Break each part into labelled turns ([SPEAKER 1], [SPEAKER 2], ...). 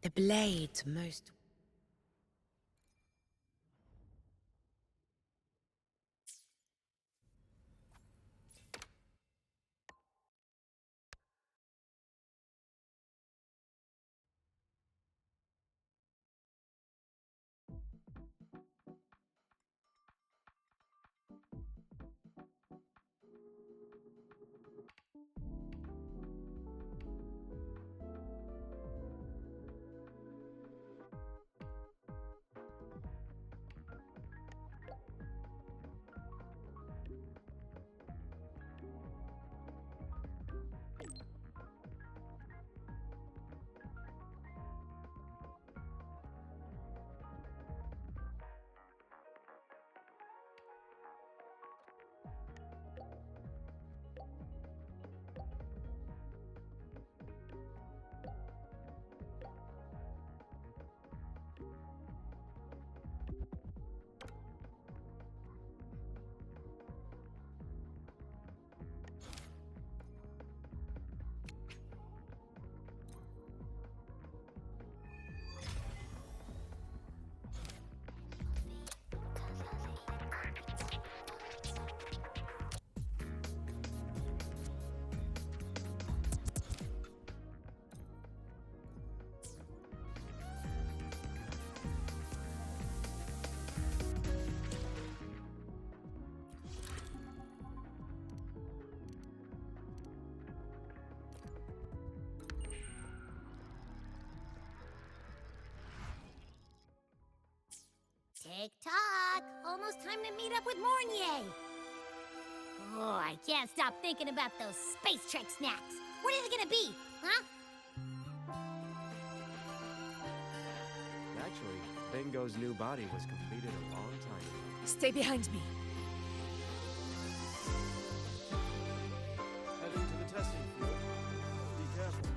[SPEAKER 1] The blade most...
[SPEAKER 2] Tick-tock! Almost time to meet up with Mornier! Oh, I can't stop thinking about those Space Trek snacks! What are they gonna be, huh?
[SPEAKER 3] Actually, Bingo's new body was completed a long time ago.
[SPEAKER 1] Stay behind me.
[SPEAKER 3] Heading to the testing field. Be careful.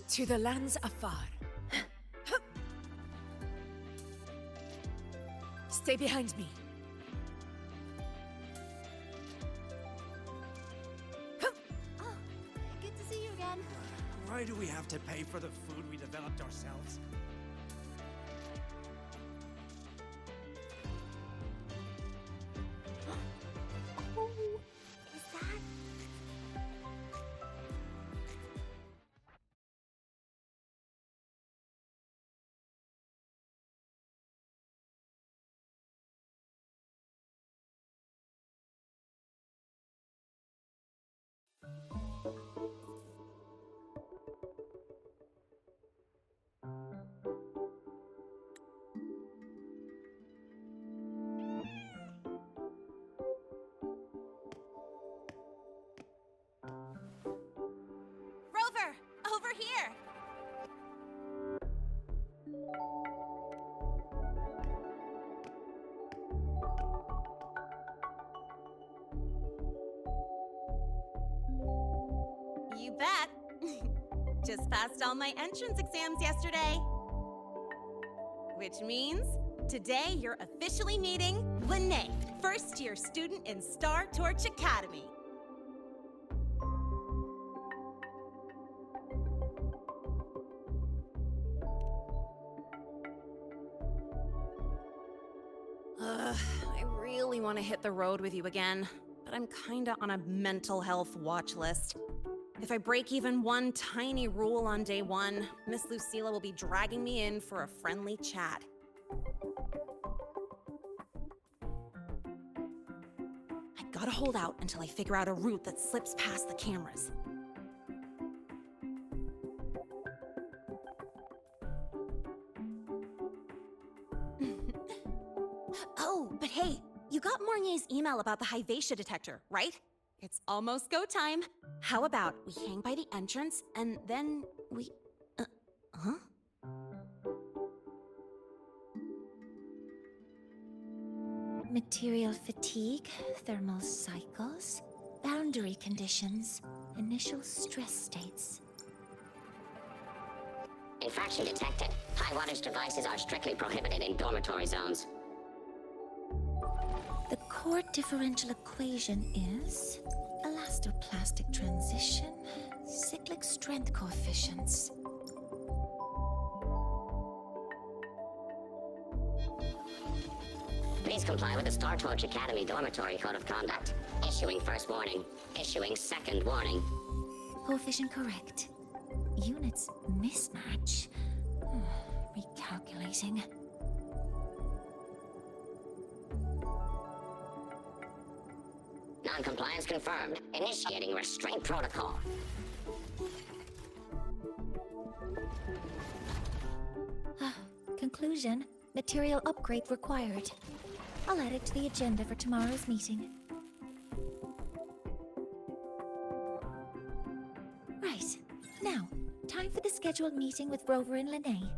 [SPEAKER 1] To the lands afar. Stay behind me.
[SPEAKER 2] Oh, good to see you again.
[SPEAKER 4] Why do we have to pay for the food we developed ourselves?
[SPEAKER 2] Oh, is that... Rover! Over here! You bet. Just passed all my entrance exams yesterday. Which means today you're officially meeting Lene, first-year student in Star Torch Academy. I really want to hit the road with you again, but I'm kinda on a mental health watch list. If I break even one tiny rule on day one, Miss Lucilla will be dragging me in for a friendly chat. I gotta hold out until I figure out a route that slips past the cameras. Oh, but hey, you got Mornier's email about the Hyvatia detector, right? It's almost go time. How about we hang by the entrance and then we... huh?
[SPEAKER 5] Material fatigue, thermal cycles, boundary conditions, initial stress states.
[SPEAKER 6] Infraction detected. High wattage devices are strictly prohibited in dormitory zones.
[SPEAKER 5] The core differential equation is elastoplastic transition, cyclic strength coefficients.
[SPEAKER 6] Please comply with the Star Torch Academy Dormitory Code of Conduct. Issuing first warning. Issuing second warning.
[SPEAKER 5] Coefficient correct. Units mismatch. Recalculating.
[SPEAKER 6] Non-compliance confirmed. Initiating restraint protocol.
[SPEAKER 5] Conclusion. Material upgrade required. I'll add it to the agenda for tomorrow's meeting. Right. Now, time for the scheduled meeting with Rover and Lene.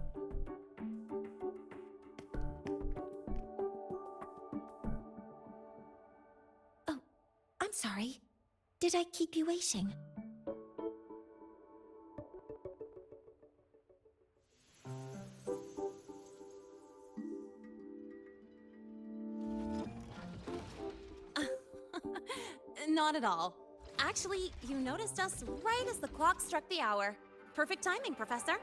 [SPEAKER 5] Oh, I'm sorry. Did I keep you waiting?
[SPEAKER 2] Not at all. Actually, you noticed us right as the clock struck the hour. Perfect timing, Professor.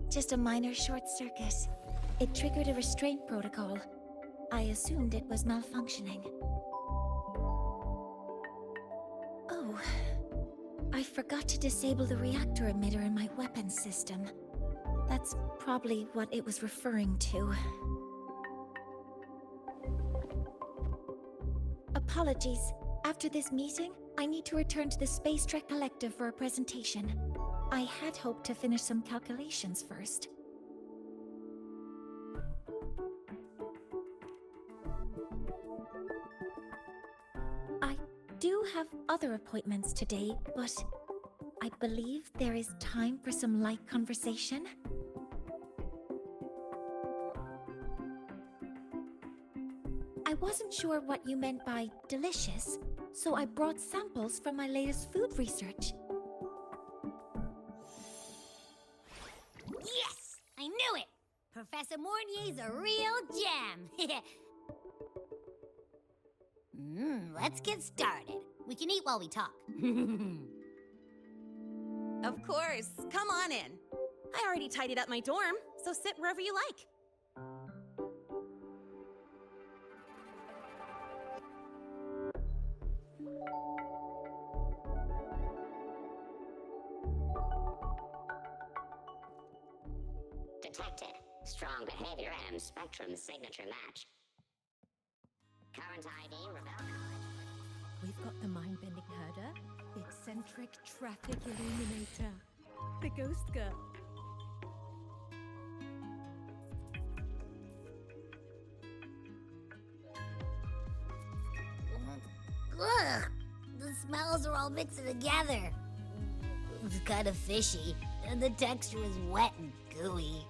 [SPEAKER 5] Just a minor short circuit. It triggered a restraint protocol. I assumed it was malfunctioning. Oh, I forgot to disable the reactor emitter in my weapons system. That's probably what it was referring to. Apologies. After this meeting, I need to return to the Space Trek Collective for a presentation. I had hoped to finish some calculations first. I do have other appointments today, but I believe there is time for some light conversation. I wasn't sure what you meant by delicious, so I brought samples from my latest food research.
[SPEAKER 7] Yes! I knew it! Professor Mornier's a real gem! Let's get started. We can eat while we talk.
[SPEAKER 2] Of course. Come on in. I already tidied up my dorm, so sit wherever you like.
[SPEAKER 6] Detected. Strong behavior and spectrum signature match. Current ID rebel.
[SPEAKER 1] We've got the mind-bending herder, the eccentric traffic illuminator, the ghost girl.
[SPEAKER 7] Ugh! The smells are all mixing together. It's kind of fishy, and the texture is wet and gooey.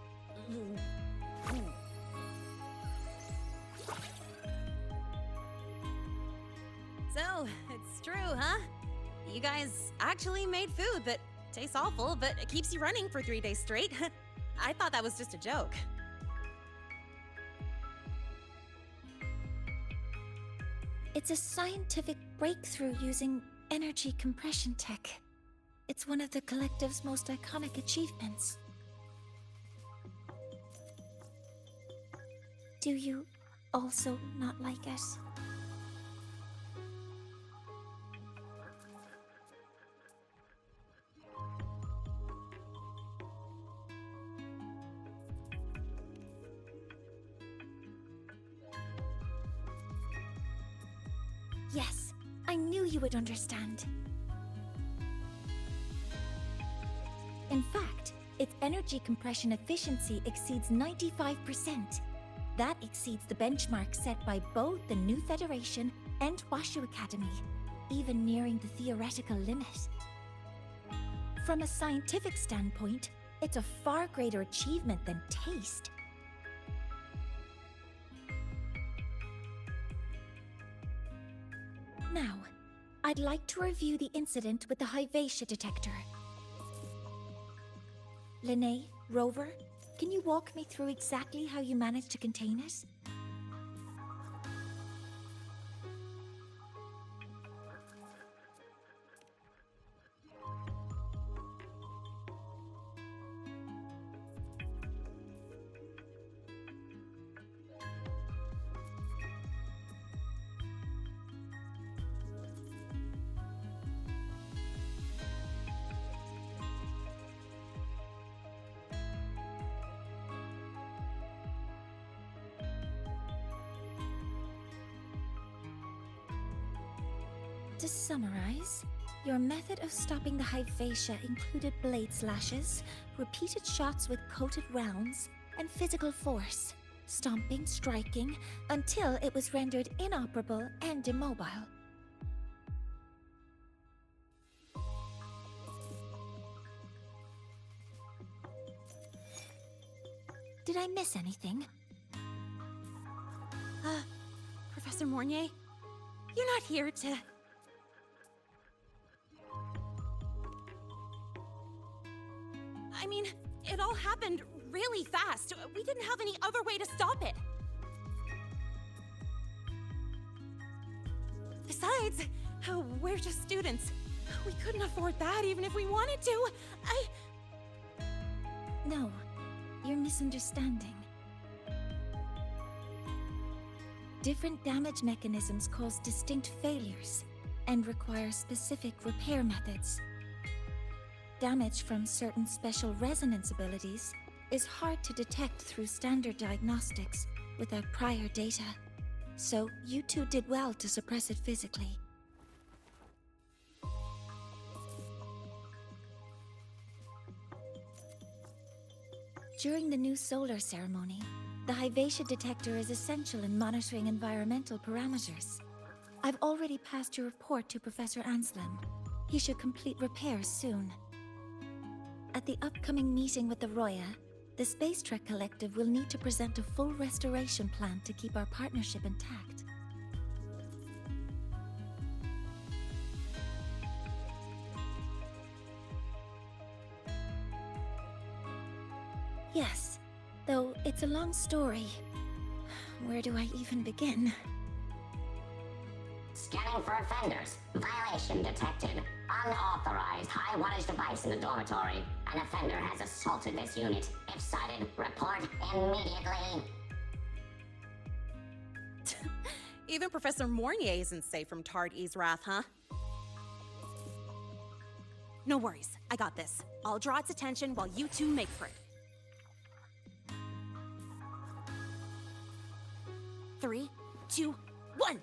[SPEAKER 2] So, it's true, huh? You guys actually made food that tastes awful, but it keeps you running for 3 days straight. I thought that was just a joke.
[SPEAKER 5] It's a scientific breakthrough using energy compression tech. It's one of the Collective's most iconic achievements. Do you also not like it? Yes, I knew you would understand. In fact, its energy compression efficiency exceeds 95%. That exceeds the benchmark set by both the New Federation and Washu Academy, even nearing the theoretical limit. From a scientific standpoint, it's a far greater achievement than taste. Now, I'd like to review the incident with the Hyvatia detector. Linnae, Rover, can you walk me through exactly how you managed to contain it? To summarize, your method of stopping the Hyvatia included blade slashes, repeated shots with coated rounds, and physical force, stomping, striking, until it was rendered inoperable and immobile. Did I miss anything?
[SPEAKER 2] Professor Mornier, you're not here to... I mean, it all happened really fast. We didn't have any other way to stop it. Besides, we're just students. We couldn't afford that even if we wanted to.
[SPEAKER 5] No, you're misunderstanding. Different damage mechanisms cause distinct failures and require specific repair methods. Damage from certain special resonance abilities is hard to detect through standard diagnostics without prior data, so you two did well to suppress it physically. During the new solar ceremony, the Hyvatia detector is essential in monitoring environmental parameters. I've already passed your report to Professor Anslem. He should complete repairs soon. At the upcoming meeting with the Roya, the Space Trek Collective will need to present a full restoration plan to keep our partnership intact. Yes, though it's a long story. Where do I even begin?
[SPEAKER 6] Scanning for offenders. Violation detected. Unauthorized high-wattage device in the dormitory. An offender has assaulted this unit. If sighted, report immediately.
[SPEAKER 2] Even Professor Mornier isn't safe from Tard E's wrath, huh? No worries, I got this. I'll draw its attention while you two make for it. 3, 2, 1!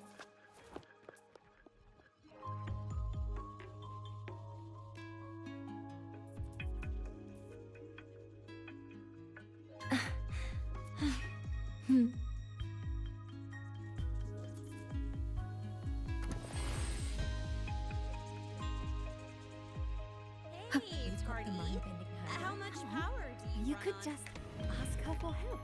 [SPEAKER 2] Hey,
[SPEAKER 1] We've got the
[SPEAKER 2] Tardy.
[SPEAKER 1] mind-bending herder.
[SPEAKER 2] How much power do you
[SPEAKER 1] You
[SPEAKER 2] run
[SPEAKER 1] could
[SPEAKER 2] on?
[SPEAKER 1] just ask her for help.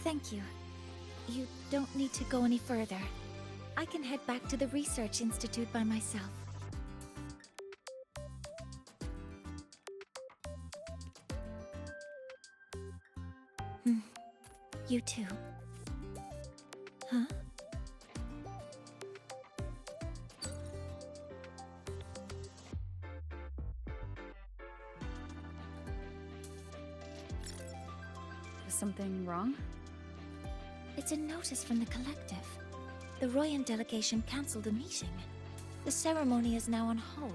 [SPEAKER 5] Thank you. You don't need to go any further. I can head back to the Research Institute by myself. You too. Huh?
[SPEAKER 8] Is something wrong?
[SPEAKER 5] It's a notice from the collective. The Royan delegation cancelled the meeting. The ceremony is now on hold.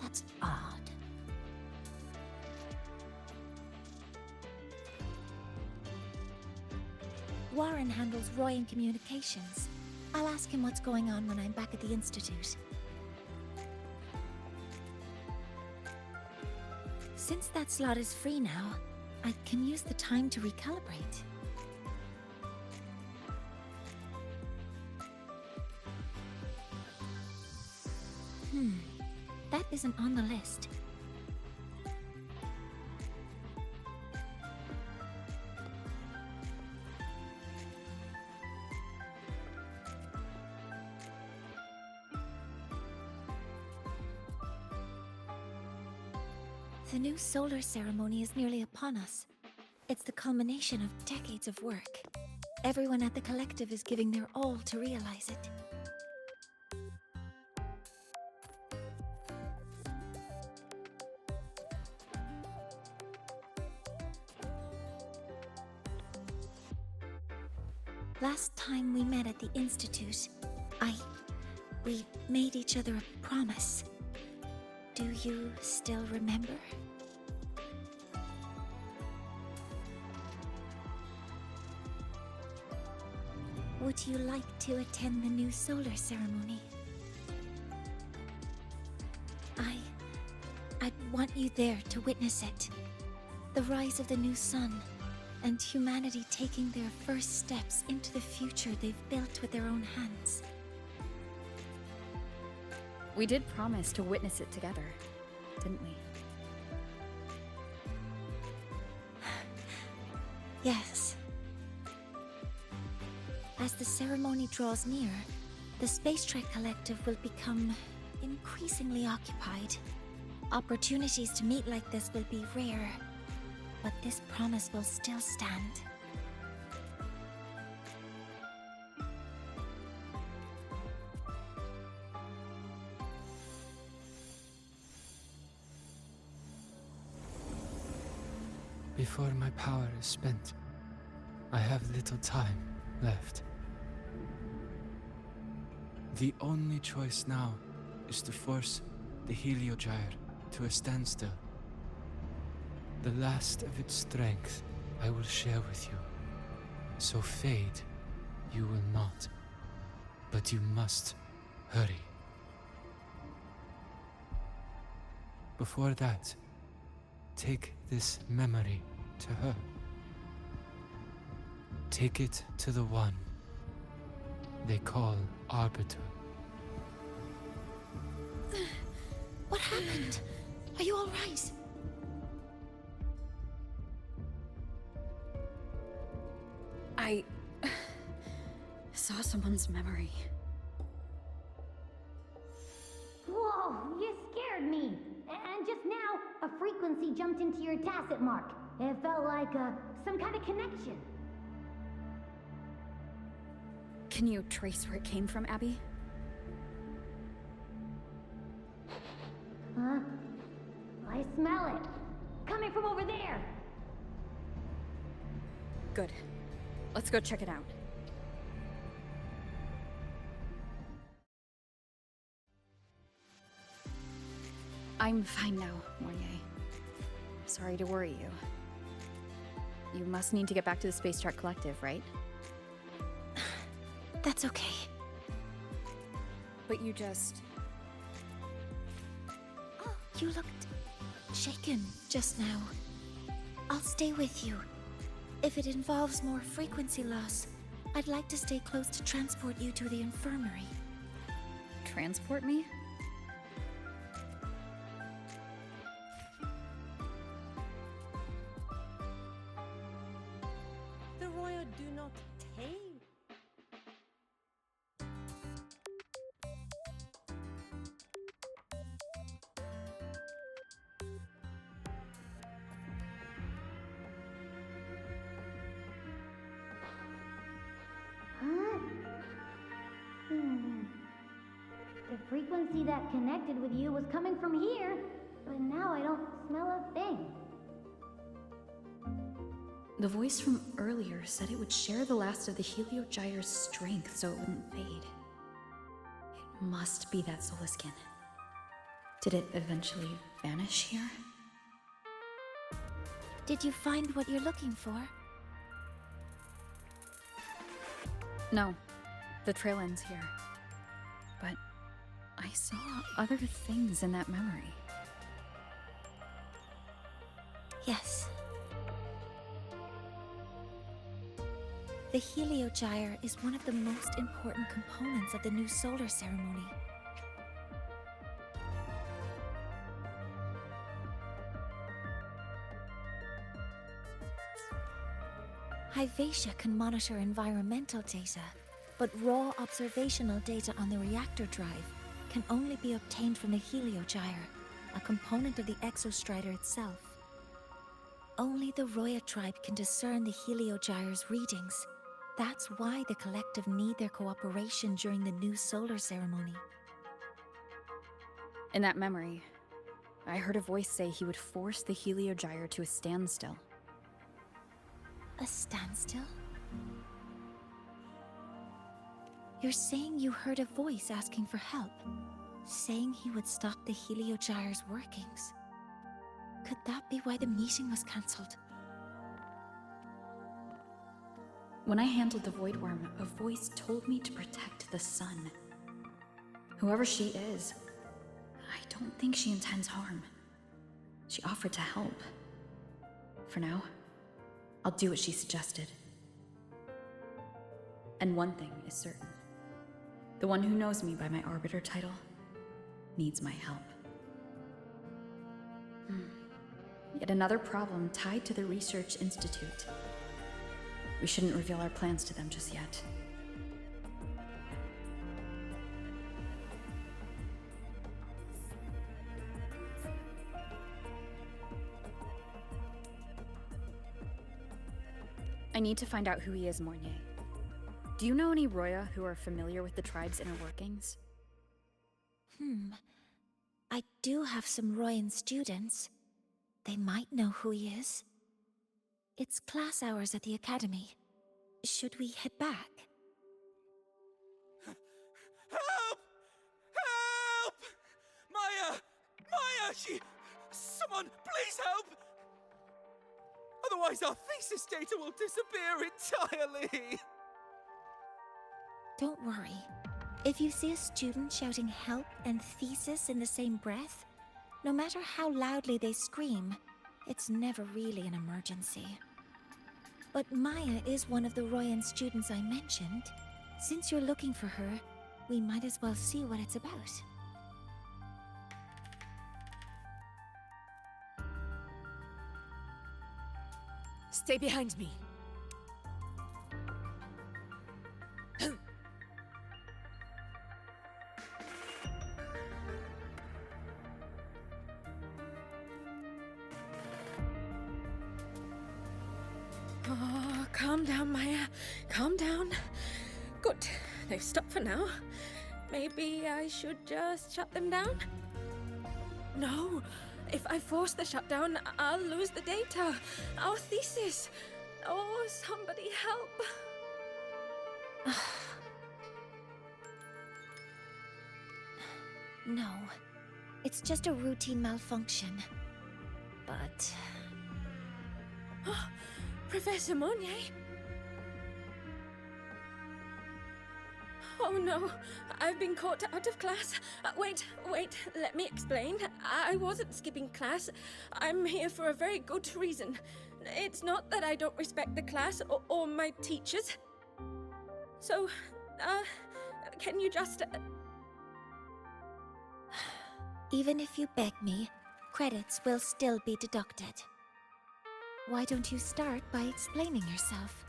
[SPEAKER 5] That's odd. Warren handles Royan Communications. I'll ask him what's going on when I'm back at the Institute. Since that slot is free now, I can use the time to recalibrate. That isn't on the list. The new solar ceremony is nearly upon us. It's the culmination of decades of work. Everyone at the collective is giving their all to realize it. Last time we met at the Institute, we made each other a promise. Do you still remember? Would you like to attend the new solar ceremony? I'd want you there to witness it. The rise of the new sun, and humanity taking their first steps into the future they've built with their own hands.
[SPEAKER 8] We did promise to witness it together, didn't we?
[SPEAKER 5] Yes. As the ceremony draws near, the Space Trek Collective will become increasingly occupied. Opportunities to meet like this will be rare, but this promise will still stand.
[SPEAKER 9] Before my power is spent, I have little time left. The only choice now is to force the Heliogyre to a standstill. The last of its strength I will share with you. So fade you will not. But you must hurry. Before that, take this memory to her. Take it to the one they call Arbiter.
[SPEAKER 5] What happened? Are you all right?
[SPEAKER 8] I saw someone's memory.
[SPEAKER 7] Whoa, you scared me. And just now, a frequency jumped into your tacit mark. It felt like some kind of connection.
[SPEAKER 8] Can you trace where it came from, Abby?
[SPEAKER 7] Huh? I smell it. Coming from over there.
[SPEAKER 8] Good. Let's go check it out. I'm fine now, Moye. Sorry to worry you. You must need to get back to the Space Trek Collective, right?
[SPEAKER 5] That's okay.
[SPEAKER 8] But you just...
[SPEAKER 5] Oh, you looked shaken just now. I'll stay with you. If it involves more frequency loss, I'd like to stay close to transport you to the infirmary.
[SPEAKER 8] transport me?
[SPEAKER 1] The Royal do not tame.
[SPEAKER 7] Huh? The frequency that connected with you was coming from here, but now I don't smell a thing.
[SPEAKER 8] The voice from earlier said it would share the last of the Heliogyre's strength so it wouldn't fade. It must be that solar skin. Did it eventually vanish here?
[SPEAKER 5] Did you find what you're looking for?
[SPEAKER 8] No, the trail ends here. But I saw other things in that memory.
[SPEAKER 5] Yes. The Heliogyre is one of the most important components of the new solar ceremony. Hyvatia can monitor environmental data, but raw observational data on the reactor drive can only be obtained from the Heliogyre, a component of the exostrider itself. Only the Roya tribe can discern the Heliogyre's readings. That's why the collective need their cooperation during the new solar ceremony.
[SPEAKER 8] In that memory, I heard a voice say he would force the Heliogyre to a standstill.
[SPEAKER 5] A standstill? You're saying you heard a voice asking for help, saying he would stop the Heliogyre's workings. Could that be why the meeting was cancelled?
[SPEAKER 8] When I handled the Void Worm, a voice told me to protect the sun. Whoever she is, I don't think she intends harm. She offered to help. For now, I'll do what she suggested. And one thing is certain. The one who knows me by my Arbiter title needs my help. Yet another problem tied to the Research Institute. We shouldn't reveal our plans to them just yet. I need to find out who he is, Mornier. Do you know any Roya who are familiar with the tribe's inner workings?
[SPEAKER 5] I do have some Royan students. They might know who he is. It's class hours at the academy. Should we head back?
[SPEAKER 4] Help! Help! Maya! Maya! Someone, please help! Otherwise our thesis data will disappear entirely!
[SPEAKER 5] Don't worry. If you see a student shouting help and thesis in the same breath, no matter how loudly they scream, it's never really an emergency. But Maya is one of the Royan students I mentioned. Since you're looking for her, we might as well see what it's about.
[SPEAKER 2] Stay behind me.
[SPEAKER 10] Oh, calm down, Maya. Calm down. Good. They've stopped for now. Maybe I should just shut them down? No. If I force the shutdown, I'll lose the data. Our thesis. Oh, somebody help.
[SPEAKER 5] No. It's just a routine malfunction. But...
[SPEAKER 10] Professor Monnier? Oh no, I've been caught out of class. Wait, let me explain. I wasn't skipping class. I'm here for a very good reason. It's not that I don't respect the class or my teachers. So, can you just...
[SPEAKER 5] Even if you beg me, credits will still be deducted. Why don't you start by explaining yourself?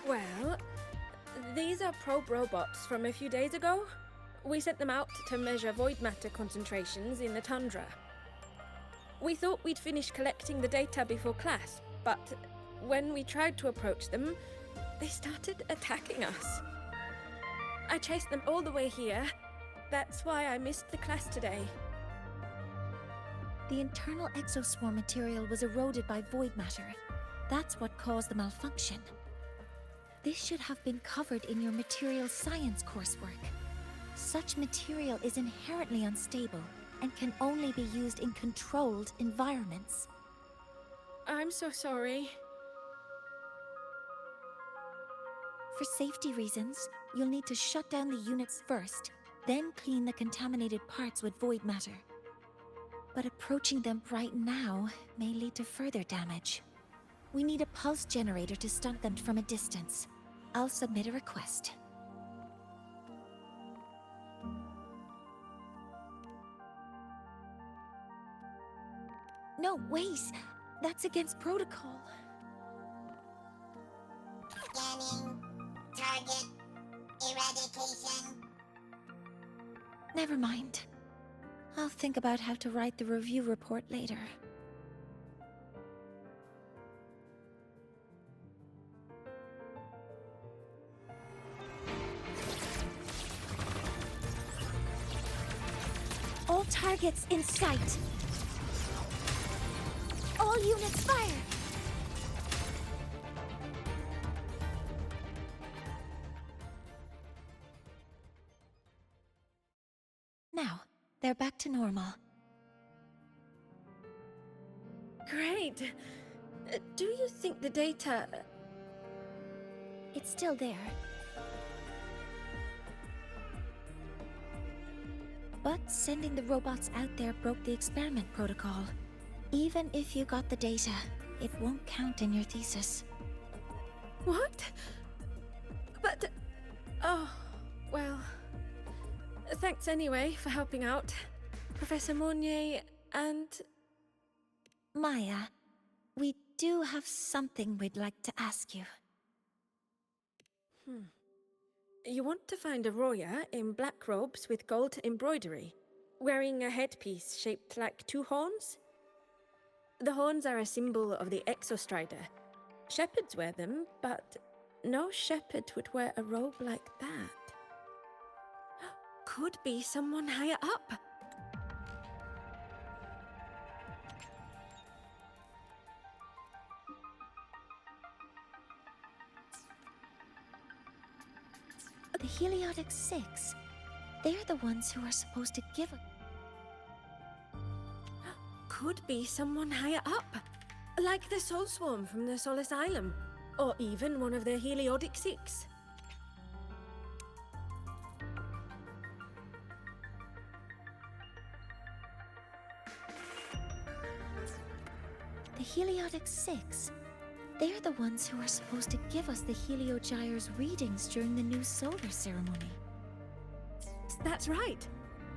[SPEAKER 10] Well, these are probe robots from a few days ago. We sent them out to measure void matter concentrations in the tundra. We thought we'd finish collecting the data before class, but when we tried to approach them, they started attacking us. I chased them all the way here. That's why I missed the class today.
[SPEAKER 5] The internal exoswarm material was eroded by void matter. That's what caused the malfunction. This should have been covered in your material science coursework. Such material is inherently unstable and can only be used in controlled environments.
[SPEAKER 10] I'm so sorry.
[SPEAKER 5] For safety reasons, you'll need to shut down the units first, then clean the contaminated parts with void matter. But approaching them right now may lead to further damage. We need a pulse generator to stunt them from a distance. I'll submit a request. No, wait! That's against protocol.
[SPEAKER 6] Scanning. Target. Eradication.
[SPEAKER 5] Never mind. I'll think about how to write the review report later. All targets in sight! All units fire! Now, they're back to normal.
[SPEAKER 10] Great. Do you think the data...
[SPEAKER 5] It's still there. But sending the robots out there broke the experiment protocol. Even if you got the data, it won't count in your thesis.
[SPEAKER 10] What? But... Oh, well... Thanks anyway for helping out, Professor Mournier and...
[SPEAKER 5] Maya, we do have something we'd like to ask you.
[SPEAKER 10] You want to find a Roya in black robes with gold embroidery, wearing a headpiece shaped like two horns? The horns are a symbol of the Exostrider. Shepherds wear them, but no shepherd would wear a robe like that. Could be someone higher up.
[SPEAKER 5] The Heliotic Six. They're the ones who are supposed to give a...
[SPEAKER 10] Could be someone higher up. Like the Soul Swarm from the Sol Asylum. Or even one of the Heliotic Six.
[SPEAKER 5] The Heliotic Six. They're the ones who are supposed to give us the Heliogyre's readings during the new solar ceremony.
[SPEAKER 10] That's right.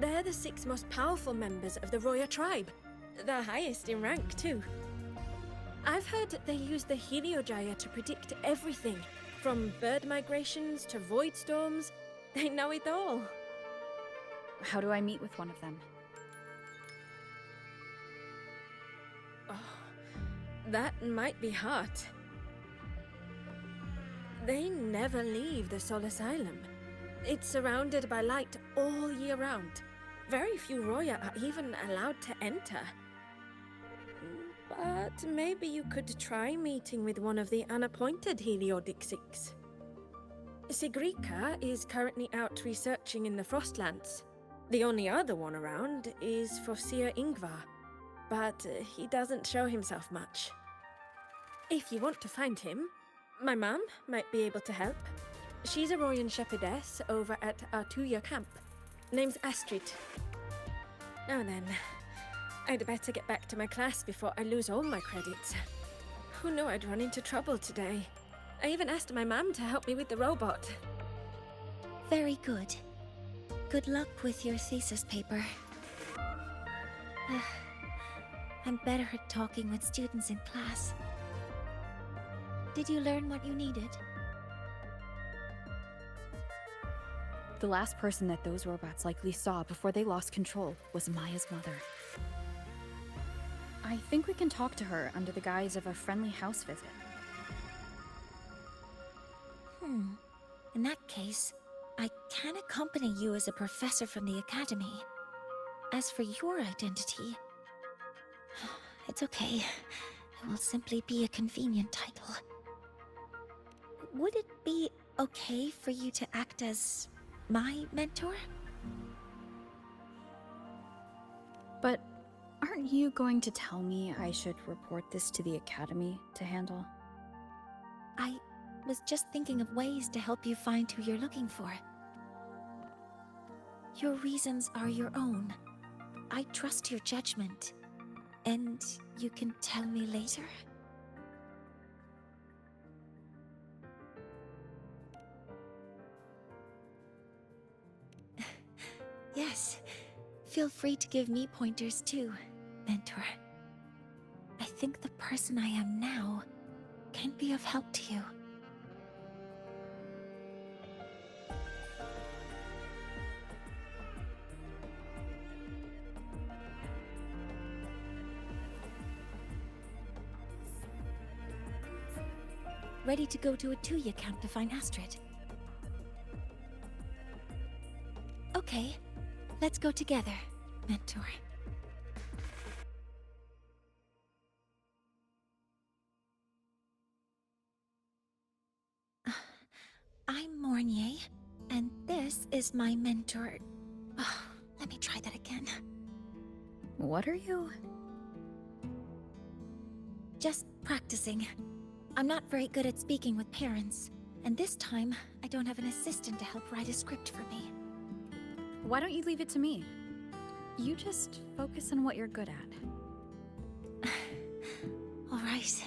[SPEAKER 10] They're the 6 most powerful members of the Roya tribe. The highest in rank, too. I've heard they use the Heliogyre to predict everything. From bird migrations to void storms. They know it all.
[SPEAKER 8] How do I meet with one of them?
[SPEAKER 10] That might be hard. They never leave the Sol Asylum. It's surrounded by light all year round. Very few Roya are even allowed to enter. But maybe you could try meeting with one of the unappointed Heliotic Six. Sigrika is currently out researching in the Frostlands. The only other one around is Fosir Ingvar, but he doesn't show himself much. If you want to find him, my mum might be able to help. She's a Royan shepherdess over at Artuya camp. Name's Astrid. Now then, I'd better get back to my class before I lose all my credits. Who knew I'd run into trouble today? I even asked my mum to help me with the robot.
[SPEAKER 5] Very good. Good luck with your thesis paper. I'm better at talking with students in class. Did you learn what you needed?
[SPEAKER 8] The last person that those robots likely saw before they lost control was Maya's mother. I think we can talk to her under the guise of a friendly house visit.
[SPEAKER 5] In that case, I can accompany you as a professor from the academy. As for your identity, it's okay. It will simply be a convenient title. Would it be okay for you to act as my mentor?
[SPEAKER 8] But aren't you going to tell me I should report this to the academy to handle?
[SPEAKER 5] was just thinking of ways to help you find who you're looking for. Your reasons are your own. I trust your judgment. And you can tell me later? Yes. Feel free to give me pointers too, Mentor. I think the person I am now can be of help to you. Ready to go to a Tuya camp to find Astrid? Okay, let's go together, Mentor. I'm Mornier, and this is my mentor. Let me try that again.
[SPEAKER 8] What are you?
[SPEAKER 5] Just practicing. I'm not very good at speaking with parents, and this time, I don't have an assistant to help write a script for me.
[SPEAKER 8] Why don't you leave it to me? You just focus on what you're good at.
[SPEAKER 5] All right.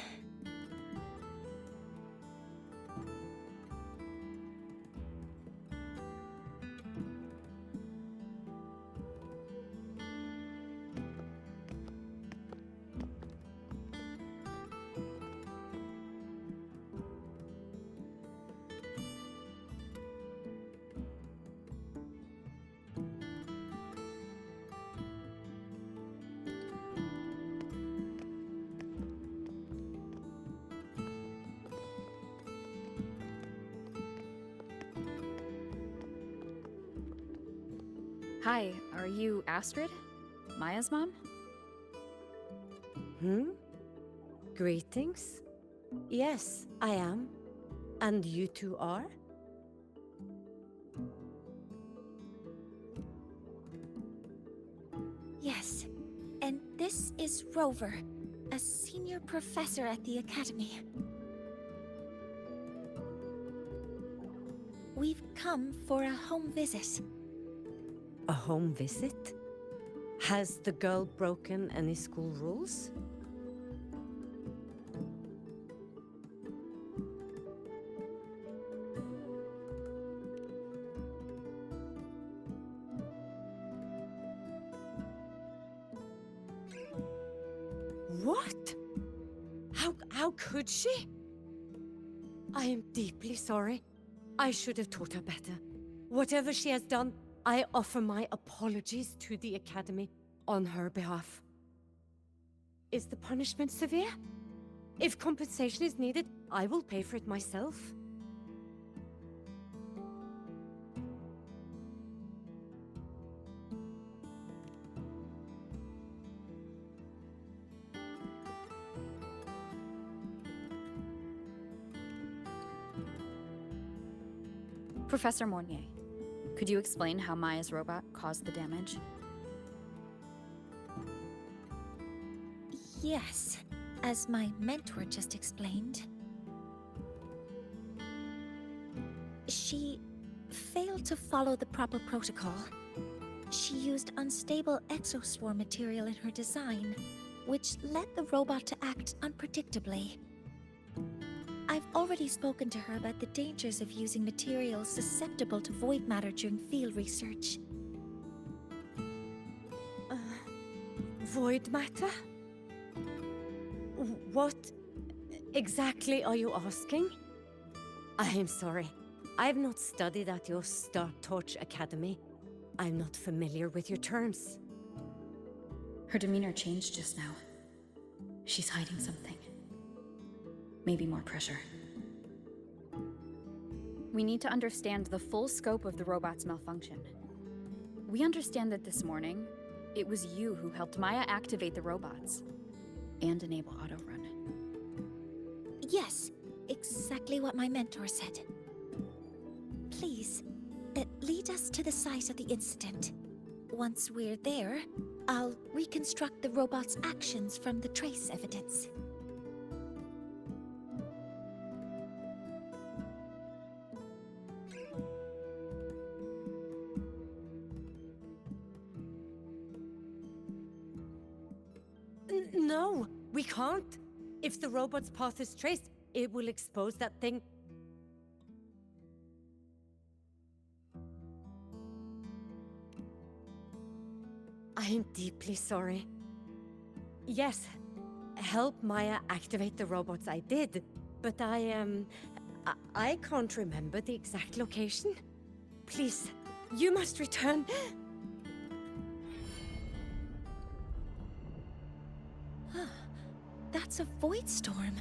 [SPEAKER 8] Hi, are you Astrid? Maya's mom?
[SPEAKER 11] Greetings. Yes, I am. And you two are?
[SPEAKER 5] Yes, and this is Rover, a senior professor at the Academy. We've come for a home visit.
[SPEAKER 11] A home visit? Has the girl broken any school rules? What? How could she? I am deeply sorry. I should have taught her better. Whatever she has done, I offer my apologies to the Academy on her behalf. Is the punishment severe? If compensation is needed, I will pay for it myself.
[SPEAKER 8] Professor Mornier, could you explain how Maya's robot caused the damage?
[SPEAKER 5] Yes, as my mentor just explained. She failed to follow the proper protocol. She used unstable exoswarm material in her design, which led the robot to act unpredictably. I've already spoken to her about the dangers of using materials susceptible to void matter during field research.
[SPEAKER 11] Void matter? What exactly are you asking? I am sorry. I have not studied at your Star Torch Academy. I'm not familiar with your terms.
[SPEAKER 8] Her demeanor changed just now. She's hiding something. Maybe more pressure. We need to understand the full scope of the robot's malfunction. We understand that this morning, it was you who helped Maya activate the robots and enable autorun.
[SPEAKER 5] Yes, exactly what my mentor said. Please, lead us to the site of the incident. Once we're there, I'll reconstruct the robot's actions from the trace evidence.
[SPEAKER 11] no, we can't. If the robot's path is traced, it will expose that thing. I am deeply sorry. Yes, help Maya activate the robots I did, but I can't remember the exact location. Please, you must return.
[SPEAKER 5] That's a void storm.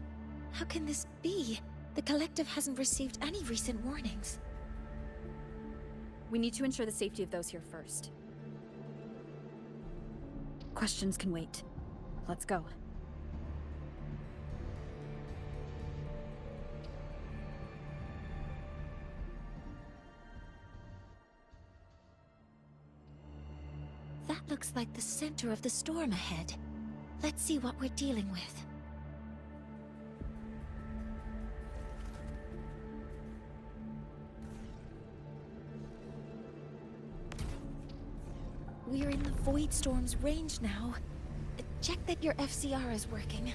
[SPEAKER 5] How can this be? The collective hasn't received any recent warnings.
[SPEAKER 8] We need to ensure the safety of those here first. Questions can wait. Let's go.
[SPEAKER 5] That looks like the center of the storm ahead. Let's see what we're dealing with. We're in the Void Storm's range now. Check that your FCR is working.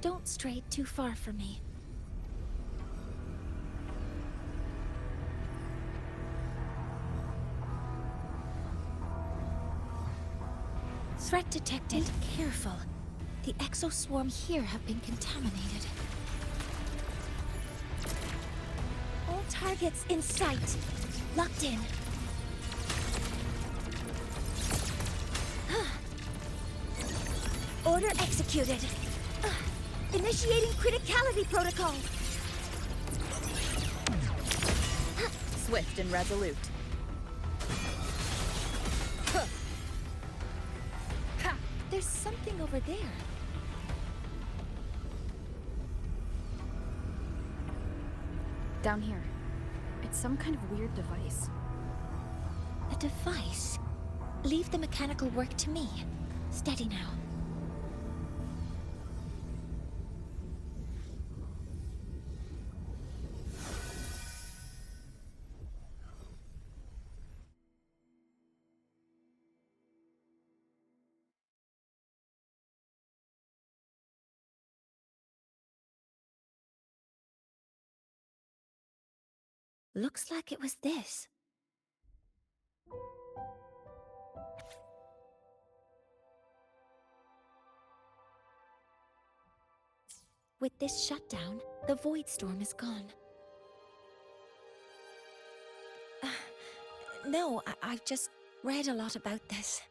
[SPEAKER 5] Don't stray too far from me. Threat detected. Careful. The exoswarm here have been contaminated. All targets in sight. Locked in. Order executed. Initiating criticality protocol.
[SPEAKER 8] Swift and resolute.
[SPEAKER 5] There's something over there.
[SPEAKER 8] Down here. It's some kind of weird device.
[SPEAKER 5] A device? Leave the mechanical work to me. Steady now. Looks like it was this. With this shutdown, the Void Storm is gone. No, I've just read a lot about this.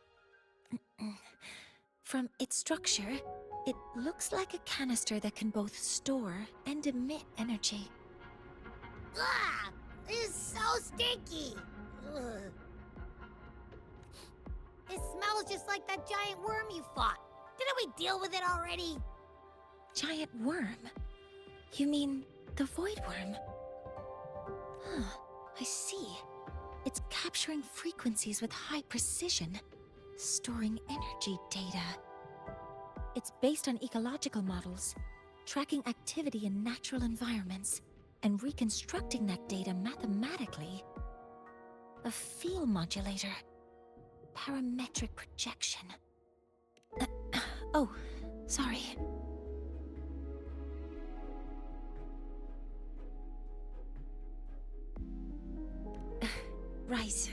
[SPEAKER 5] From its structure, it looks like a canister that can both store and emit energy.
[SPEAKER 7] Ugh! This is so stinky! Ugh. It smells just like that giant worm you fought. Didn't we deal with it already?
[SPEAKER 5] Giant worm? You mean the Void Worm? Huh, I see. It's capturing frequencies with high precision, storing energy data. It's based on ecological models, tracking activity in natural environments, and reconstructing that data mathematically. A field modulator. Parametric projection. Oh, sorry. Right.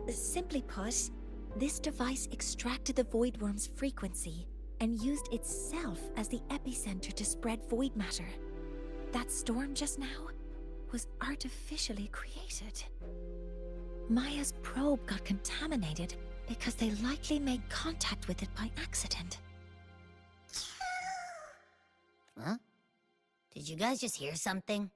[SPEAKER 5] Simply put, this device extracted the Void Worm's frequency and used itself as the epicenter to spread void matter. That storm just now was artificially created. Maya's probe got contaminated because they likely made contact with it by accident.
[SPEAKER 7] Huh? Did you guys just hear something?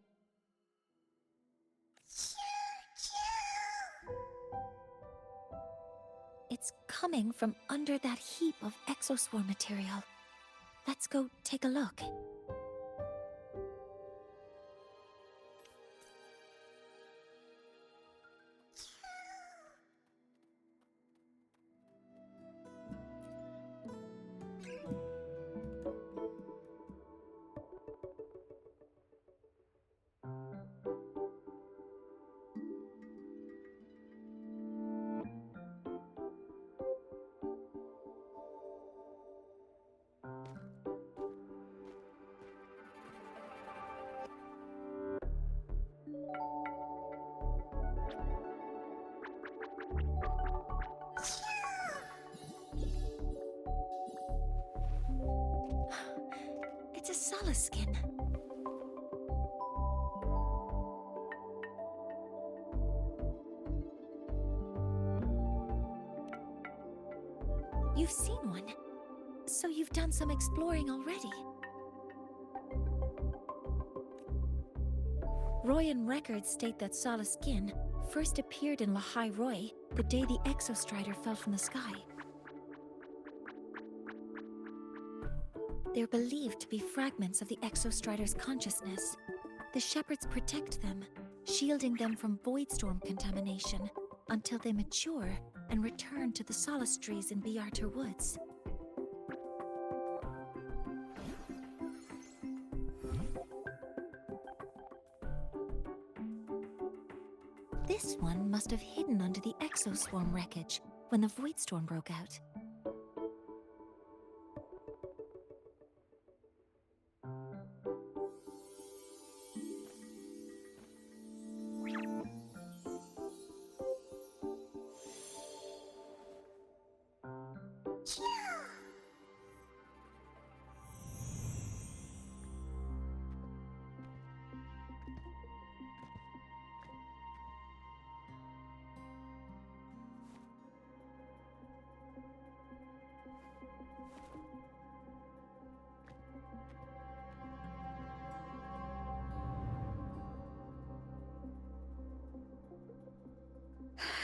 [SPEAKER 5] It's coming from under that heap of exoswarm material. Let's go take a look. Solaskin. You've seen one, so you've done some exploring already. Royan records state that Solaskin first appeared in Lahai Roy the day the Exostrider fell from the sky. They're believed to be fragments of the Exostrider's consciousness. The shepherds protect them, shielding them from voidstorm contamination until they mature and return to the solace trees in Biarter Woods. This one must have hidden under the exoswarm wreckage when the voidstorm broke out.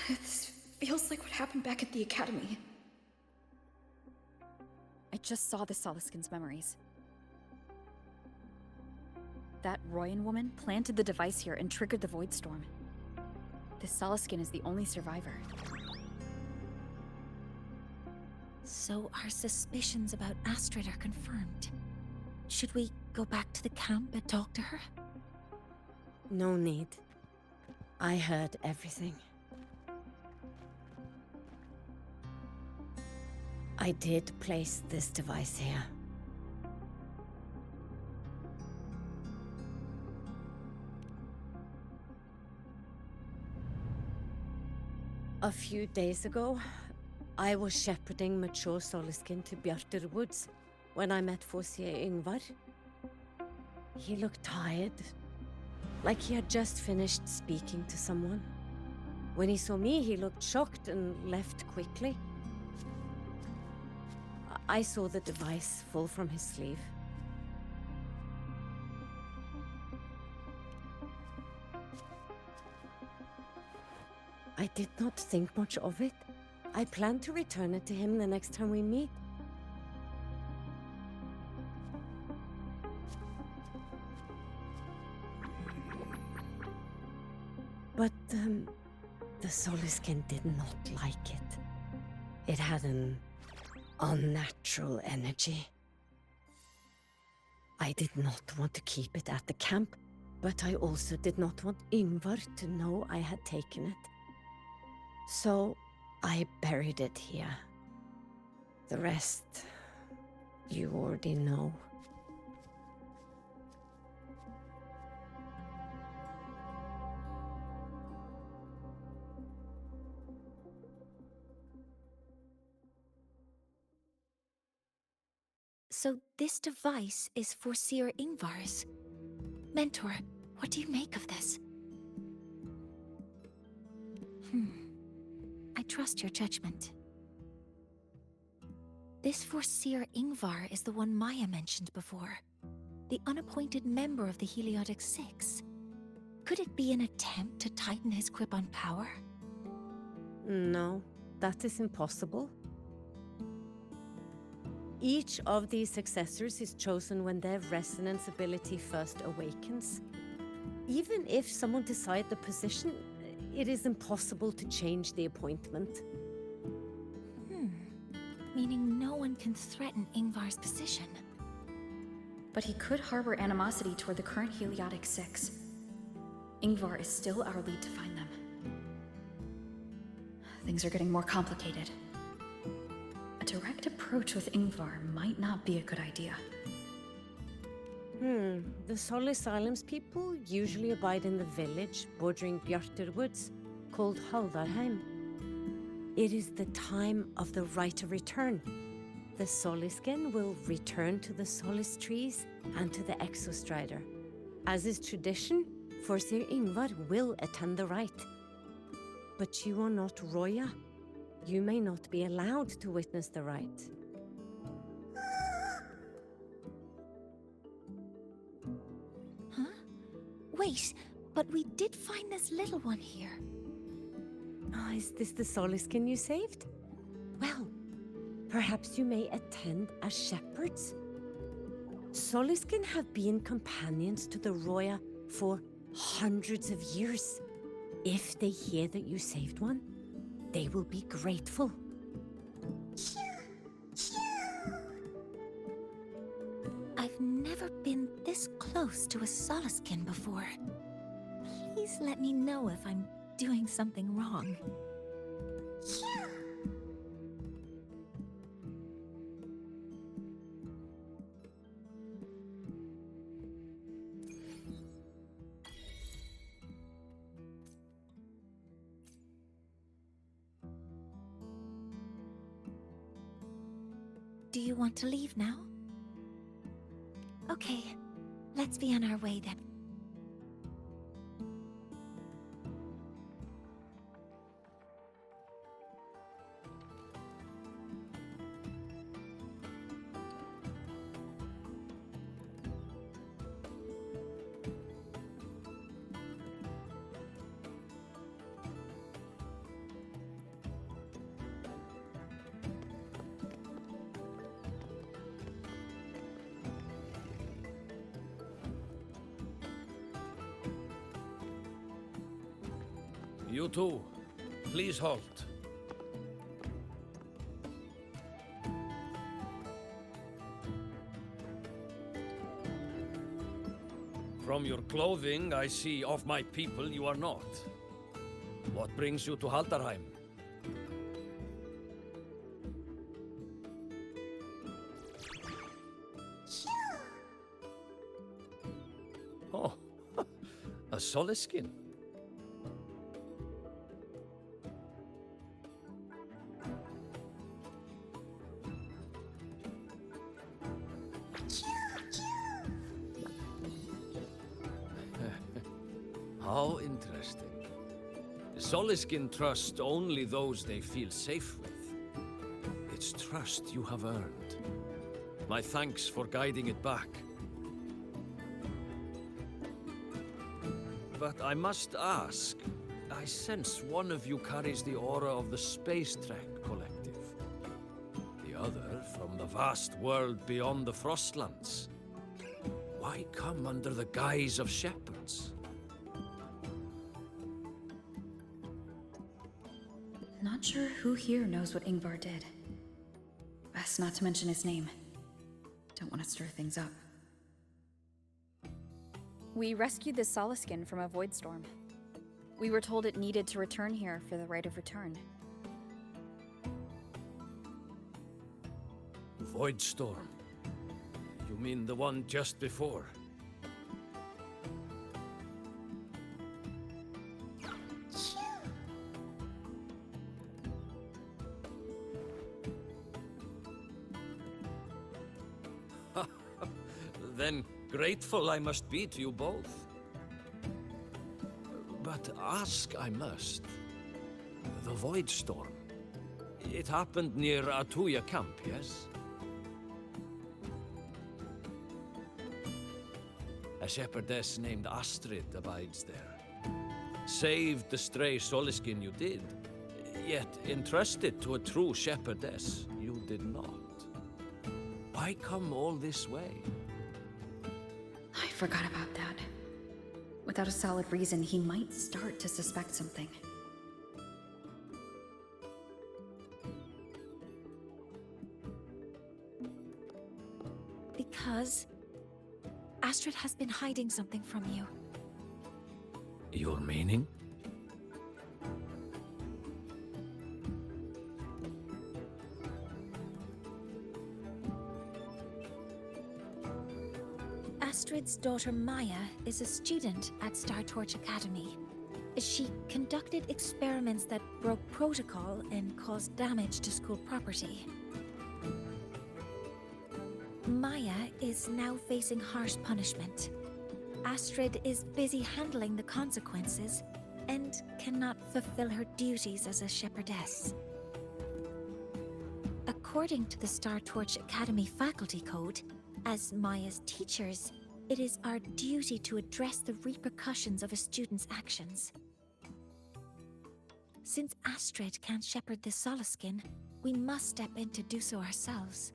[SPEAKER 8] This feels like what happened back at the academy.
[SPEAKER 12] I just saw the Solaskin's memories. That Royan woman planted the device here and triggered the Voidstorm. This Solaskin is the only survivor.
[SPEAKER 5] So our suspicions about Astrid are confirmed. Should we go back to the camp and talk to her?
[SPEAKER 11] No need. I heard everything. I did place this device here. A few days ago, I was shepherding mature Solaskin to Bjarter Woods when I met Fossier Yngvar. He looked tired, like he had just finished speaking to someone. When he saw me, he looked shocked and left quickly. I saw the device fall from his sleeve. I did not think much of it. I plan to return it to him the next time we meet. But, the Solaskin did not like it. It had an unnatural energy. I did not want to keep it at the camp, but I also did not want Yngvar to know I had taken it. So I buried it here. The rest, you already know.
[SPEAKER 5] So this device is for Seer Yngvar's. Mentor, what do you make of this? I trust your judgment. This Forseer Yngvar is the one Maya mentioned before. The unappointed member of the Heliotic Six. Could it be an attempt to tighten his grip on power?
[SPEAKER 11] No, that is impossible. Each of these successors is chosen when their resonance ability first awakens. Even if someone decides the position, it is impossible to change the appointment.
[SPEAKER 5] Meaning no one can threaten Yngvar's position.
[SPEAKER 8] But he could harbor animosity toward the current Heliotic Six. Yngvar is still our lead to find them. Things are getting more complicated. A direct approach with Yngvar might not be a good idea.
[SPEAKER 11] The Solis Islands people usually abide in the village bordering Bjarter Woods, called Haldarheim. It is the time of the right of return. The Soliskin will return to the Solis trees and to the Exostrider. As is tradition, Forseer Ingvar will attend the rite. But you are not Roya. You may not be allowed to witness the rite.
[SPEAKER 5] Huh? Wait, but we did find this little one here.
[SPEAKER 11] Oh, is this the Soliskin you saved? Well, perhaps you may attend as shepherds? Soliskin have been companions to the Roya for hundreds of years. If they hear that you saved one, they will be grateful.
[SPEAKER 5] I've never been this close to a Soliskin before. Please let me know if I'm doing something wrong. Do you want to leave now? Okay, let's be on our way then.
[SPEAKER 13] You two, please halt. From your clothing, I see of my people you are not. What brings you to Haldarheim? Oh, a Soliskin. How interesting. Soliskin trust only those they feel safe with. It's trust you have earned. My thanks for guiding it back. But I must ask, I sense one of you carries the aura of the Space Trek Collective. The other from the vast world beyond the Frostlands. Why come under the guise of shepherds?
[SPEAKER 8] Not sure who here knows what Ingvar did. Best not to mention his name. Don't want to stir things up.
[SPEAKER 12] We rescued the Soliskin from a void storm. We were told it needed to return here for the rite of return.
[SPEAKER 13] Void storm? You mean the one just before? Then grateful I must be to you both. But ask I must. The Void Storm. It happened near Atuya camp, yes? A shepherdess named Astrid abides there. Saved the stray Soliskin you did, yet entrusted to a true shepherdess you did not. Why come all this way?
[SPEAKER 8] I forgot about that. Without a solid reason, he might start to suspect something.
[SPEAKER 5] Because Astrid has been hiding something from you.
[SPEAKER 13] Your meaning?
[SPEAKER 5] Astrid's daughter Maya is a student at Star Torch Academy. She conducted experiments that broke protocol and caused damage to school property. Maya is now facing harsh punishment. Astrid is busy handling the consequences and cannot fulfill her duties as a shepherdess. According to the Star Torch Academy faculty code, as Maya's teachers, it is our duty to address the repercussions of a student's actions. Since Astrid can't shepherd the Solaskin, we must step in to do so ourselves.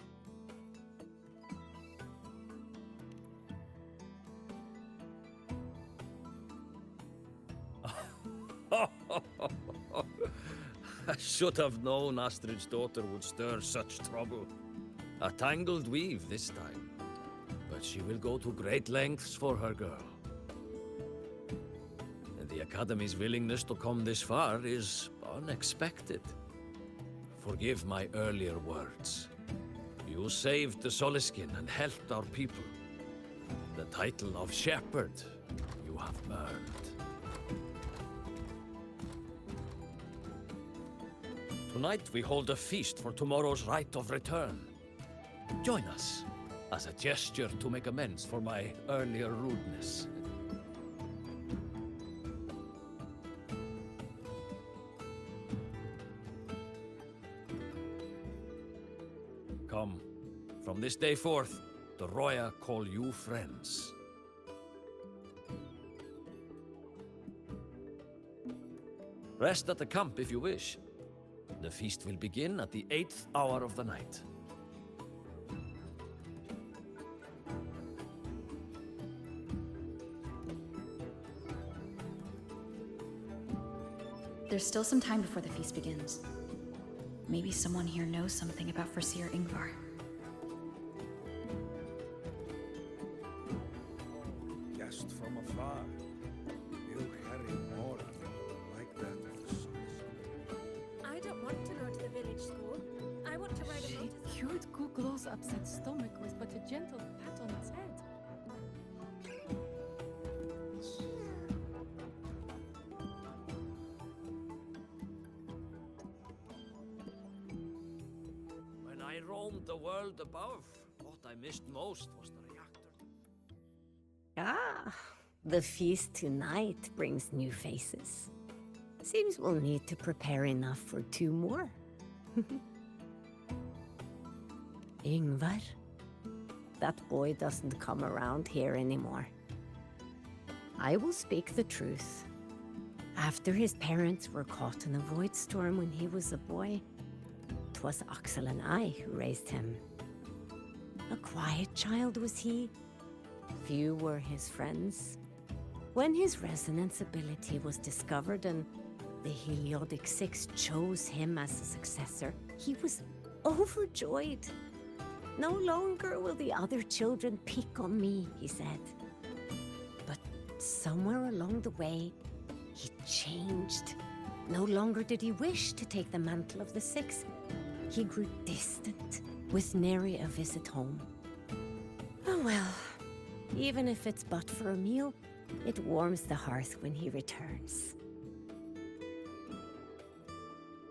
[SPEAKER 13] I should have known Astrid's daughter would stir such trouble. A tangled weave this time. But she will go to great lengths for her girl. And the Academy's willingness to come this far is unexpected. Forgive my earlier words. You saved the Solaskin and helped our people. The title of Shepherd you have earned. Tonight we hold a feast for tomorrow's rite of return. Join us, as a gesture to make amends for my earlier rudeness. Come, from this day forth, the Roya call you friends. Rest at the camp if you wish. The feast will begin at the 8th hour of the night.
[SPEAKER 8] There's still some time before the feast begins. Maybe someone here knows something about Foreseer Ingvar.
[SPEAKER 4] Guest from afar. He'll carry more like that of the sons.
[SPEAKER 10] I don't want to go to the village school. I want to ride a motorcycle.
[SPEAKER 1] She cured Kuklo's upset stomach with but a gentle pat on its head.
[SPEAKER 13] When I roamed the world above, what I missed most was the reactor.
[SPEAKER 7] Ah, the feast tonight brings new faces. Seems we'll need to prepare enough for 2 more. Ingvar? That boy doesn't come around here anymore. I will speak the truth. After his parents were caught in a void storm when he was a boy, 'twas Axel and I who raised him. A quiet child was he. Few were his friends. When his resonance ability was discovered and the Heliodic Six chose him as a successor, he was overjoyed. No longer will the other children pick on me, he said. But somewhere along the way, he changed. No longer did he wish to take the mantle of the Six. He grew distant, with nary a visit home. Oh well, even if it's but for a meal, it warms the hearth when he returns.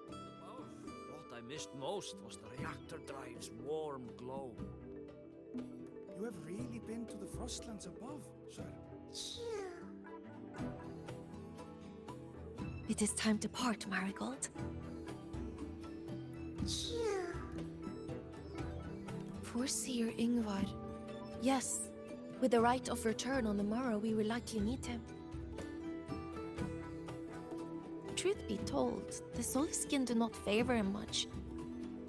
[SPEAKER 13] What I missed most was the reactor drive's warm glow.
[SPEAKER 4] You have really been to the Frostlands above, sir?
[SPEAKER 1] It is time to part, Marigold. Foreseer Ingvar. Yes, with the right of return on the morrow, we will likely meet him. Truth be told, the Solaskin do not favor him much.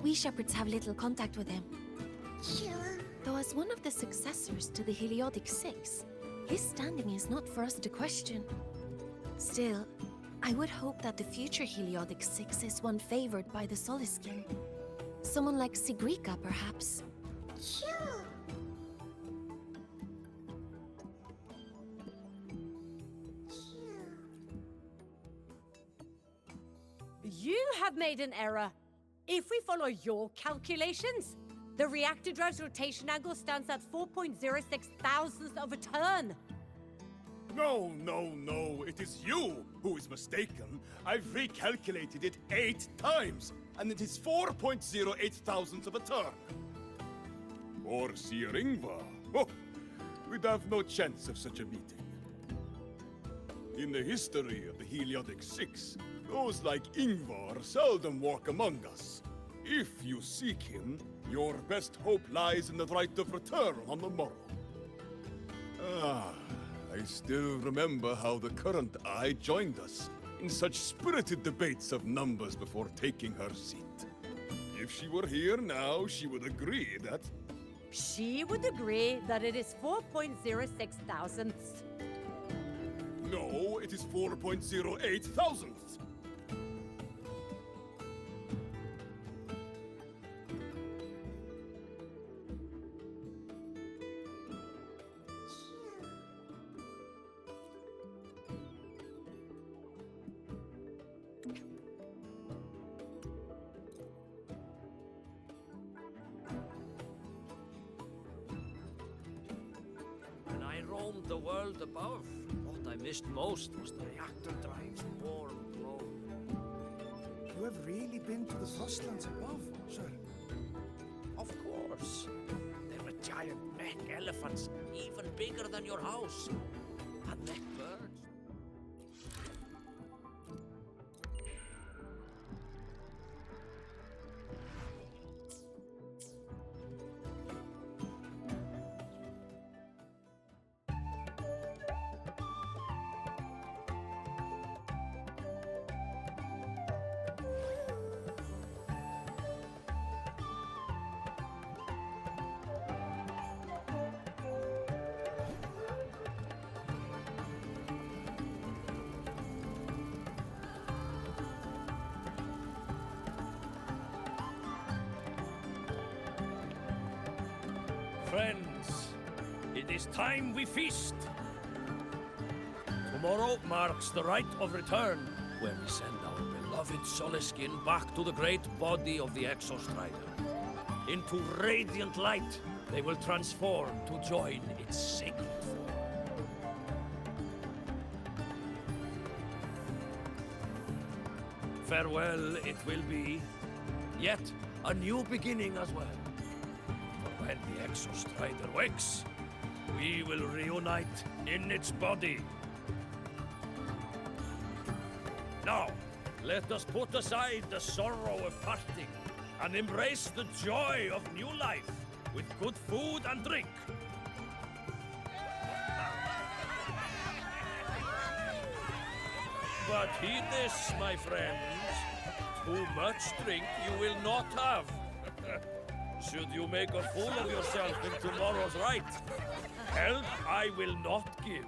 [SPEAKER 1] We shepherds have little contact with him. Though as one of the successors to the Heliodic Six, his standing is not for us to question. Still, I would hope that the future Heliodic Six is one favored by the Solaskin. Someone like Sigrika, perhaps.
[SPEAKER 11] You have made an error. If we follow your calculations, the reactor drive's rotation angle stands at 4.06 thousandths of a turn.
[SPEAKER 4] No, no, no. It is you who is mistaken. I've recalculated it 8 times, and it is 4.08 thousandths of a turn. Or Sir Ingvar? Oh, we'd have no chance of such a meeting. In the history of the Heliotic Six, those like Ingvar seldom walk among us. If you seek him, your best hope lies in the right of return on the morrow. Ah, I still remember how the current eye joined us in such spirited debates of numbers before taking her seat. If she were here now, she would agree that...
[SPEAKER 11] She would agree that it is 4.06 thousandths.
[SPEAKER 4] No, it is 4.08 thousandths.
[SPEAKER 13] When I roamed the world above, what I missed most was the reactor drive's warm glow.
[SPEAKER 4] You have really been to the Frostlands above, sir?
[SPEAKER 13] Of course. There were giant mech elephants, even bigger than your house. And mech birds. Friends, it is time we feast. Tomorrow marks the rite of return, where we send our beloved Soliskin back to the great body of the Exostrider. Into radiant light, they will transform to join its sacred form. Farewell it will be, yet a new beginning as well. For when the Exostrider wakes, we will reunite in its body. Now, let us put aside the sorrow of parting and embrace the joy of new life with good food and drink. But heed this, my friends. Too much drink you will not have. Should you make a fool of yourself in tomorrow's rite, help I will not give.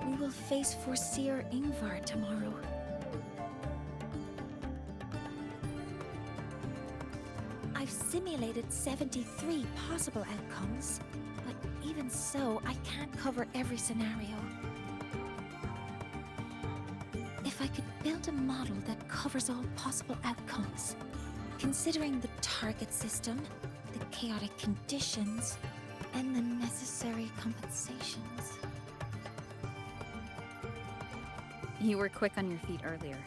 [SPEAKER 5] We will face Forseer Ingvar tomorrow. I've simulated 73 possible outcomes, but even so, I can't cover every scenario. If I could build a model that covers all possible outcomes, considering the target system, the chaotic conditions, and the necessary compensations.
[SPEAKER 12] You were quick on your feet earlier.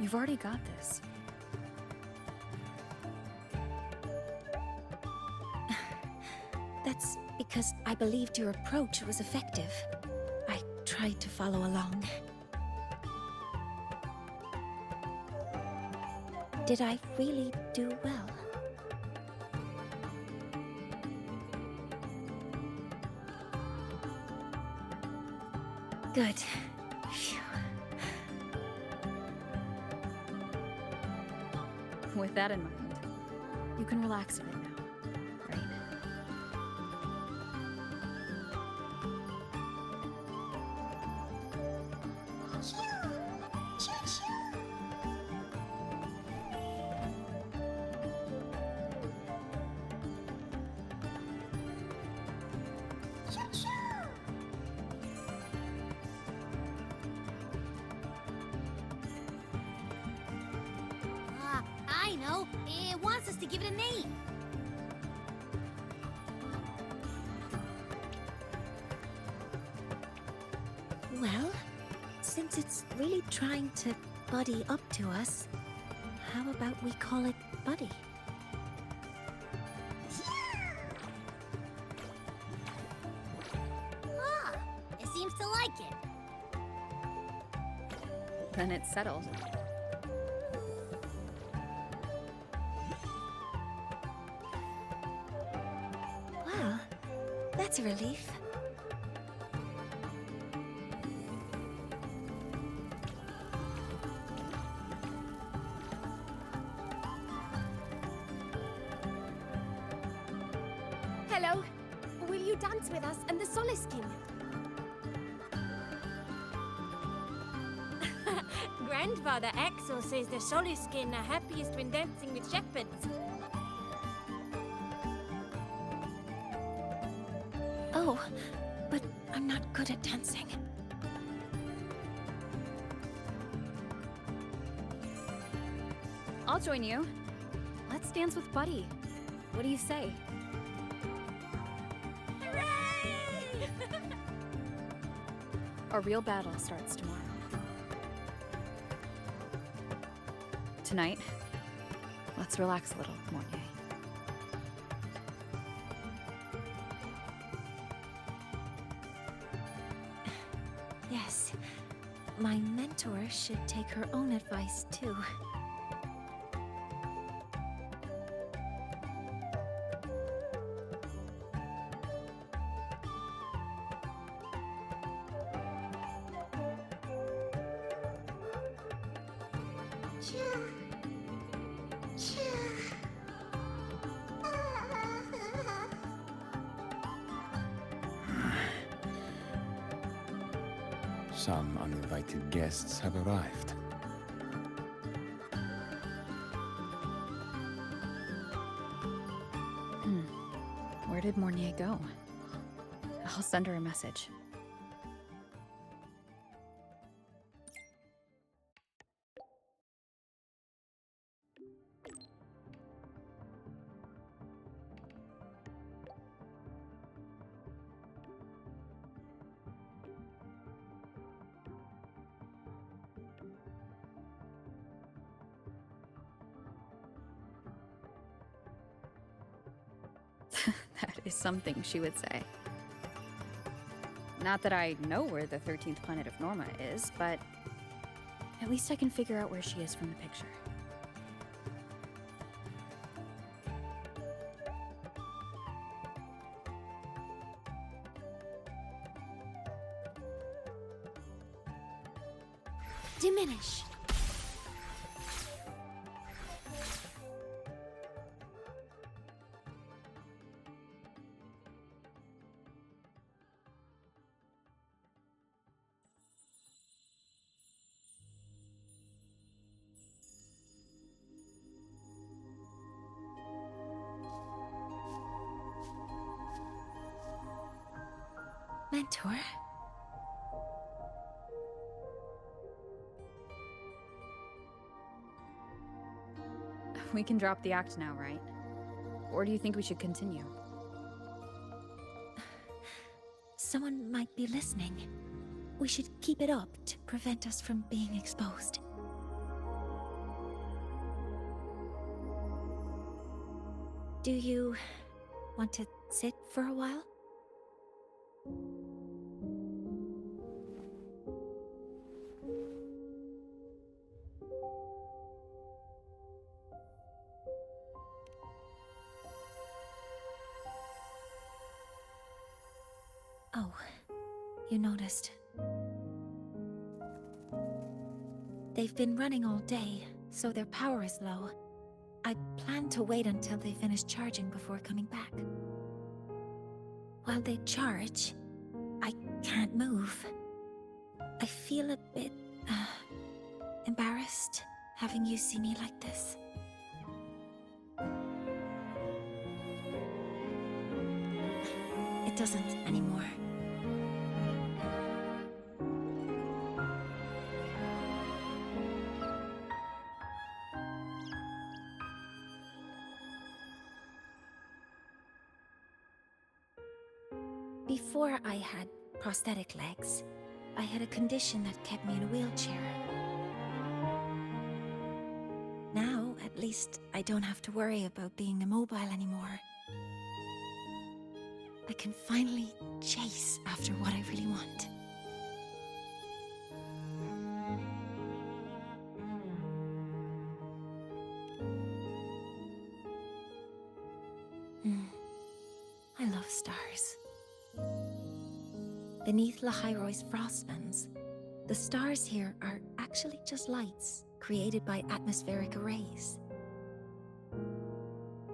[SPEAKER 12] You've already got this.
[SPEAKER 5] That's because I believed your approach was effective. I tried to follow along. Did I really do well? Good. Phew.
[SPEAKER 12] With that in mind, you can relax a bit now, right?
[SPEAKER 14] know. It wants us to give it a name.
[SPEAKER 5] Well, since it's really trying to buddy up to us, how about we call it Buddy?
[SPEAKER 14] Ah, it seems to like it.
[SPEAKER 12] Then it's settled.
[SPEAKER 5] Well, that's a relief.
[SPEAKER 10] Hello. Will you dance with us and the Soliskin? Grandfather Axel says the Soliskin are happiest when dancing with shepherds.
[SPEAKER 5] Oh, but I'm not good at dancing.
[SPEAKER 12] I'll join you. Let's dance with Buddy. What do you say?
[SPEAKER 10] Hooray!
[SPEAKER 12] Our real battle starts tomorrow. Tonight, let's relax a little, Mortier.
[SPEAKER 5] Yes, my mentor should take her own advice too.
[SPEAKER 15] Some uninvited guests have arrived.
[SPEAKER 12] Where did Mornier go? I'll send her a message. That is something she would say. Not that I know where the 13th planet of Norma is, but at least I can figure out where she is from the picture.
[SPEAKER 5] Diminish. Mentor?
[SPEAKER 12] We can drop the act now, right? Or do you think we should continue?
[SPEAKER 5] Someone might be listening. We should keep it up to prevent us from being exposed. Do you want to sit for a while? Oh, you noticed. They've been running all day, so their power is low. I plan to wait until they finish charging before coming back. While they charge, I can't move. I feel a bit, embarrassed having you see me like this. It doesn't anymore. Before I had prosthetic legs, I had a condition that kept me in a wheelchair. Now, at least, I don't have to worry about being immobile anymore. I can finally chase after what I really want. I love stars. Beneath Lahairoy's frostlands, the stars here are actually just lights created by atmospheric arrays.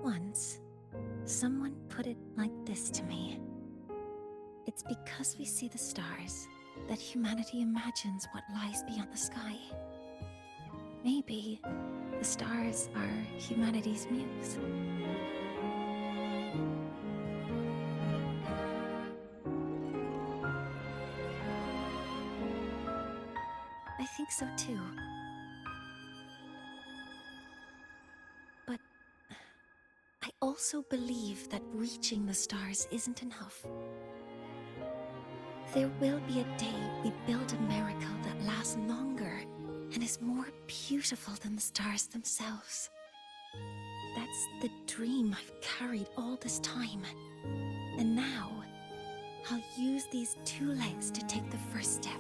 [SPEAKER 5] Once, someone put it like this to me. It's because we see the stars that humanity imagines what lies beyond the sky. Maybe the stars are humanity's muse. I think so too. But I also believe that reaching the stars isn't enough. There will be a day we build a miracle that lasts longer and is more beautiful than the stars themselves. That's the dream I've carried all this time. And now, I'll use these 2 legs to take the first step.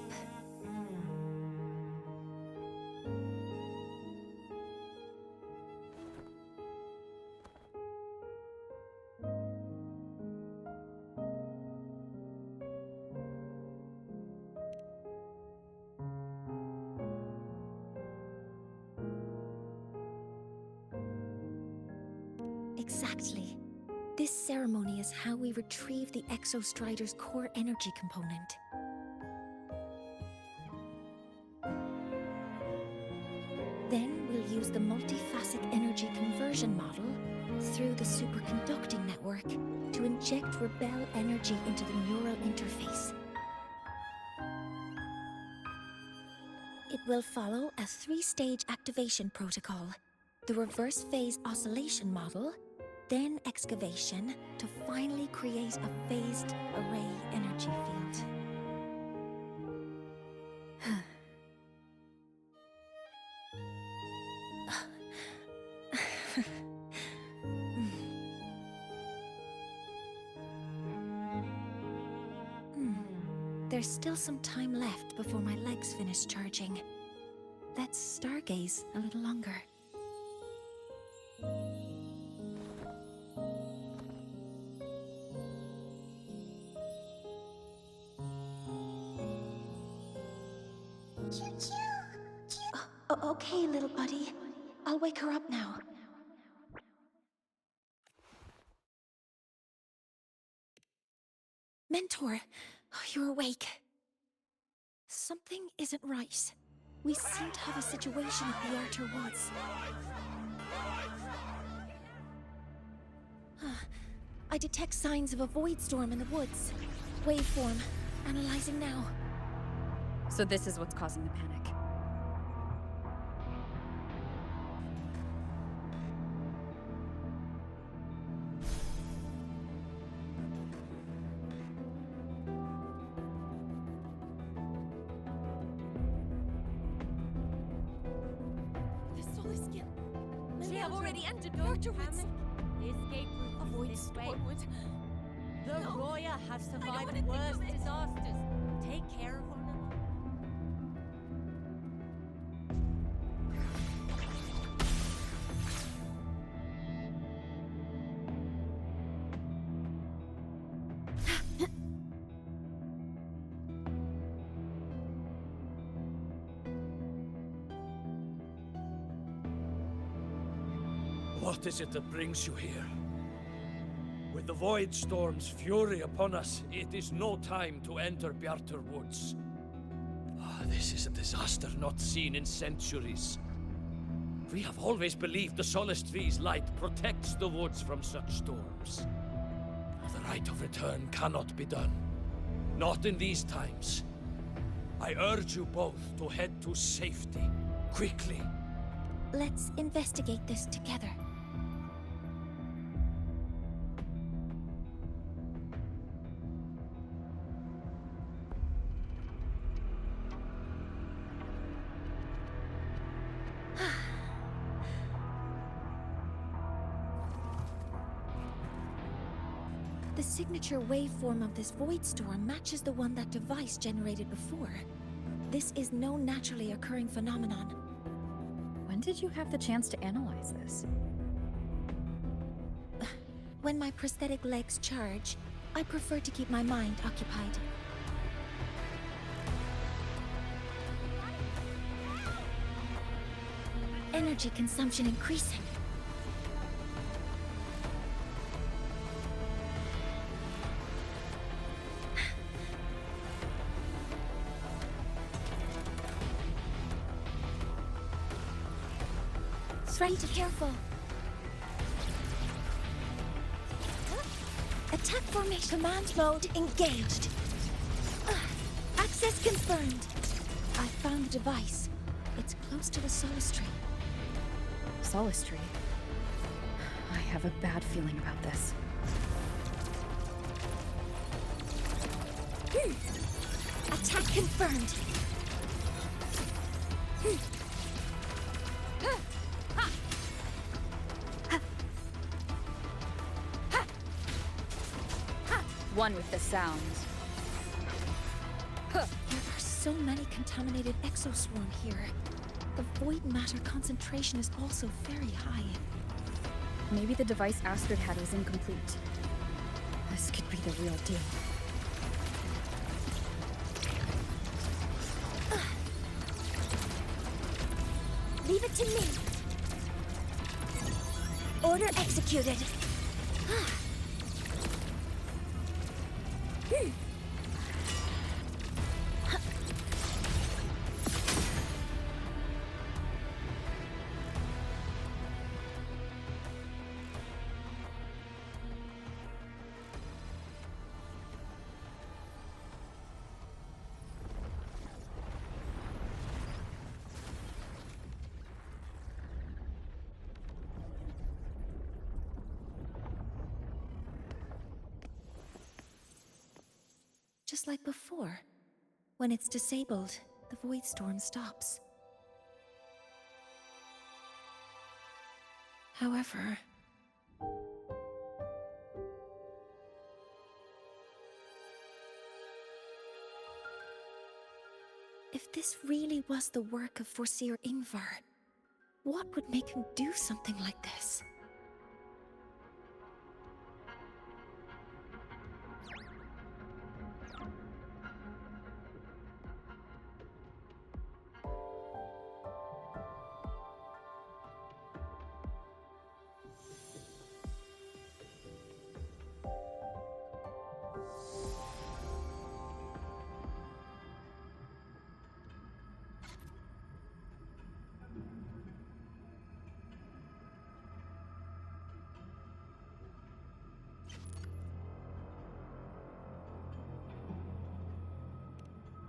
[SPEAKER 5] Exactly. This ceremony is how we retrieve the Exostrider's core energy component. Then we'll use the multifaceted energy conversion model through the superconducting network to inject rebel energy into the neural interface. It will follow a 3-stage activation protocol. The reverse phase oscillation model, then excavation, to finally create a phased array energy field. There's still some time left before my legs finish charging. Let's stargaze a little longer. Okay, little buddy. I'll wake her up now. Mentor, you're awake. Something isn't right. We seem to have a situation at the Outer Woods. I detect signs of a void storm in the woods. Waveform. Analyzing now.
[SPEAKER 12] So this is what's causing the panic.
[SPEAKER 14] They have already entered the Outer Woods. The escape route is this way. The Roya have survived worse disasters. Take care of one another.
[SPEAKER 13] What is it that brings you here? With the Void Storm's fury upon us, it is no time to enter Bjartur Woods. This is a disaster not seen in centuries. We have always believed the Solace Tree's light protects the woods from such storms. The rite of return cannot be done. Not in these times. I urge you both to head to safety, quickly.
[SPEAKER 5] Let's investigate this together. The signature waveform of this void storm matches the one that device generated before. This is no naturally occurring phenomenon.
[SPEAKER 12] When did you have the chance to analyze this?
[SPEAKER 5] When my prosthetic legs charge, I prefer to keep my mind occupied. Energy consumption increasing. Be careful. Attack formation. Command mode engaged. Access confirmed. I found the device. It's close to the Solace Tree.
[SPEAKER 12] Solace Tree? I have a bad feeling about this.
[SPEAKER 5] Attack confirmed.
[SPEAKER 12] One with the sound.
[SPEAKER 5] There are so many contaminated exoswarm here. The void matter concentration is also very high.
[SPEAKER 12] Maybe the device Astrid had was incomplete. This could be the real deal.
[SPEAKER 5] Leave it to me. Order executed. Just like before. When it's disabled, the void storm stops. However... if this really was the work of Foreseer Ingvar, what would make him do something like this?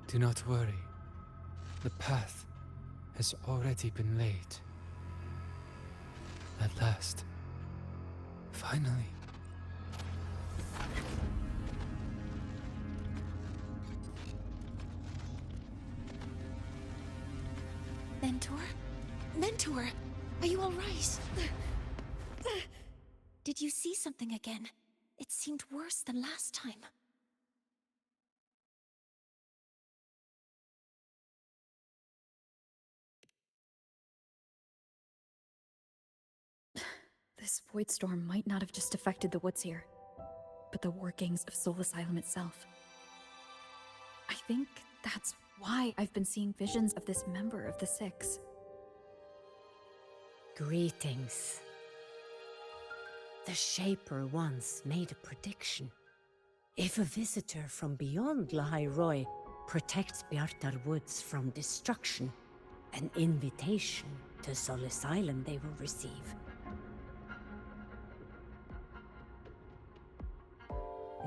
[SPEAKER 9] Do not worry. The path has already been laid. At last. Finally.
[SPEAKER 5] Mentor? Mentor! Are you alright? Did you see something again? It seemed worse than last time.
[SPEAKER 12] This void storm might not have just affected the woods here, but the workings of Soul Asylum itself. I think that's why I've been seeing visions of this member of the Six.
[SPEAKER 7] Greetings. The Shaper once made a prediction. If a visitor from beyond Lahai Roy protects Bjartar Woods from destruction, an invitation to Soul Asylum they will receive.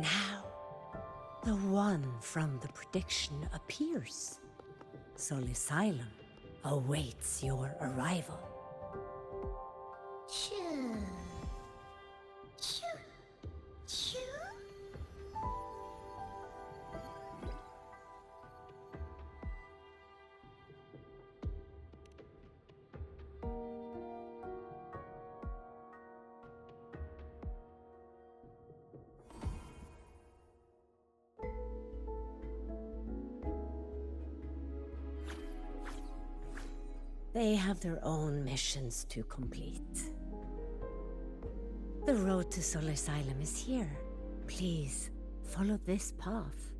[SPEAKER 7] Now, the one from the prediction appears. Soul Asylum awaits your arrival.
[SPEAKER 6] Choo. Choo. Choo.
[SPEAKER 7] They have their own missions to complete. The road to Soul Asylum is here. Please, follow this path.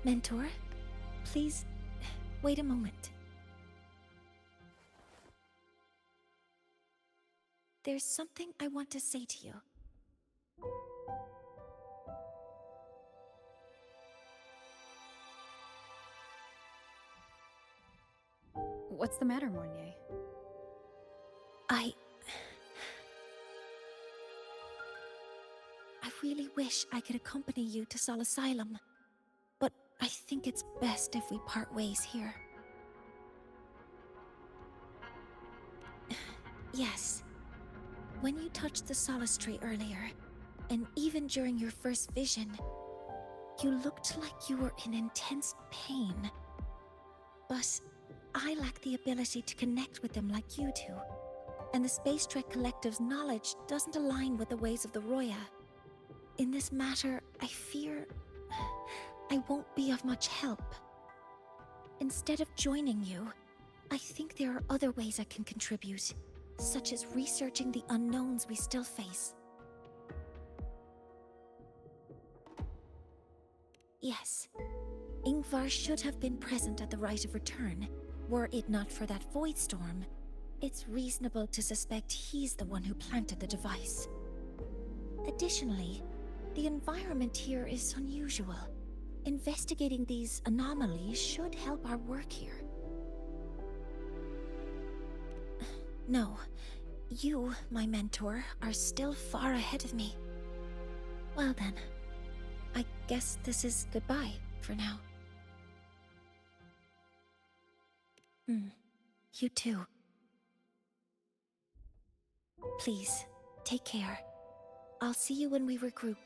[SPEAKER 5] Mentor, please, wait a moment. There's something I want to say to you.
[SPEAKER 12] What's the matter, Mornier?
[SPEAKER 5] I really wish I could accompany you to Sol Asylum, but I think it's best if we part ways here. Yes. When you touched the Solace Tree earlier, and even during your first vision, you looked like you were in intense pain. But I lack the ability to connect with them like you do, and the Space Trek Collective's knowledge doesn't align with the ways of the Roya. In this matter, I fear I won't be of much help. Instead of joining you, I think there are other ways I can contribute, such as researching the unknowns we still face. Yes, Ingvar should have been present at the Rite of Return. Were it not for that void storm, it's reasonable to suspect he's the one who planted the device. Additionally, the environment here is unusual. Investigating these anomalies should help our work here. No, you, my mentor, are still far ahead of me. Well then, I guess this is goodbye for now. You too. Please, take care. I'll see you when we regroup.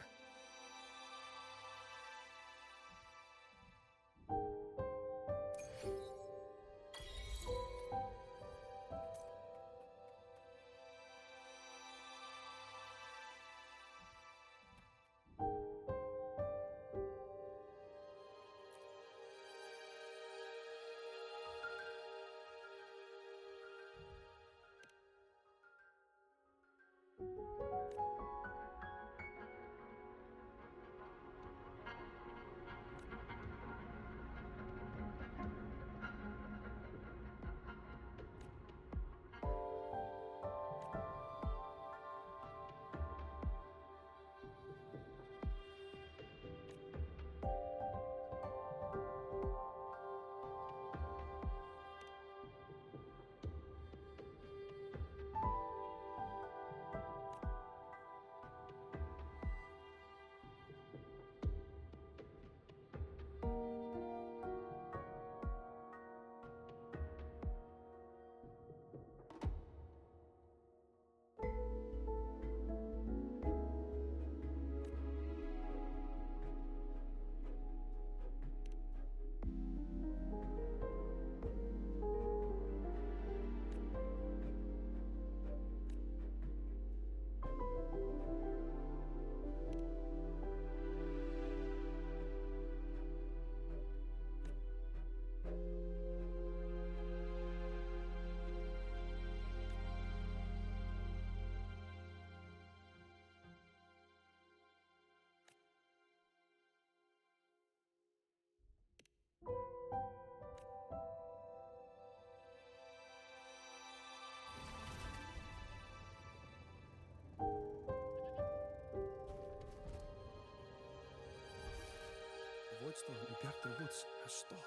[SPEAKER 3] The void storm in Bjarter Woods has stopped.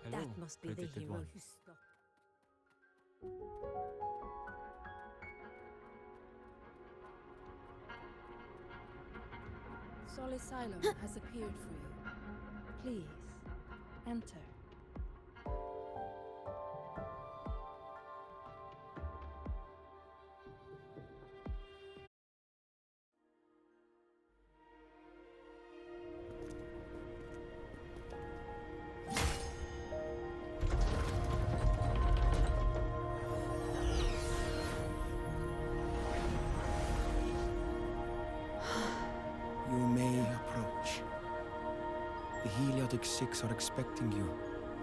[SPEAKER 9] Hello,
[SPEAKER 11] That must be the
[SPEAKER 9] predicted
[SPEAKER 11] hero
[SPEAKER 9] one.
[SPEAKER 11] who stopped.
[SPEAKER 16] Sol Asylum has appeared for you. Please, enter.
[SPEAKER 15] The Heliotic Six are expecting you,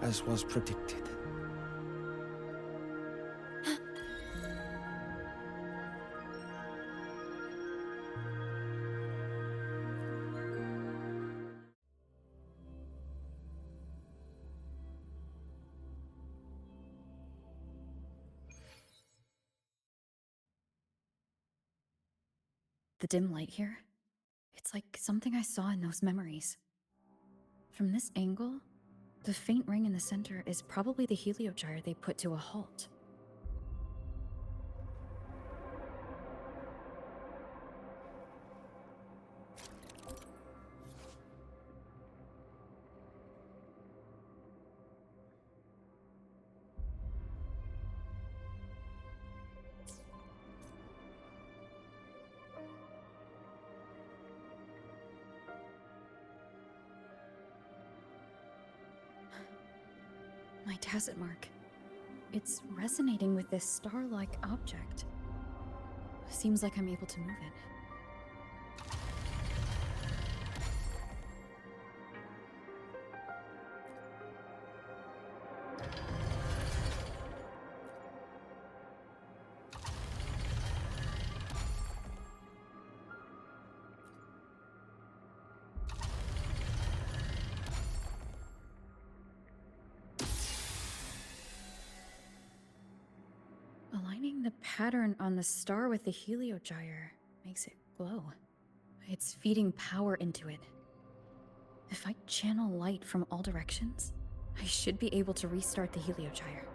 [SPEAKER 15] as was predicted.
[SPEAKER 12] The dim light here, it's like something I saw in those memories. From this angle, the faint ring in the center is probably the heliogyre they put to a halt. My tacit mark. It's resonating with this star-like object. Seems like I'm able to move it. Aligning the pattern on the star with the heliogyre makes it glow. It's feeding power into it. If I channel light from all directions, I should be able to restart the heliogyre.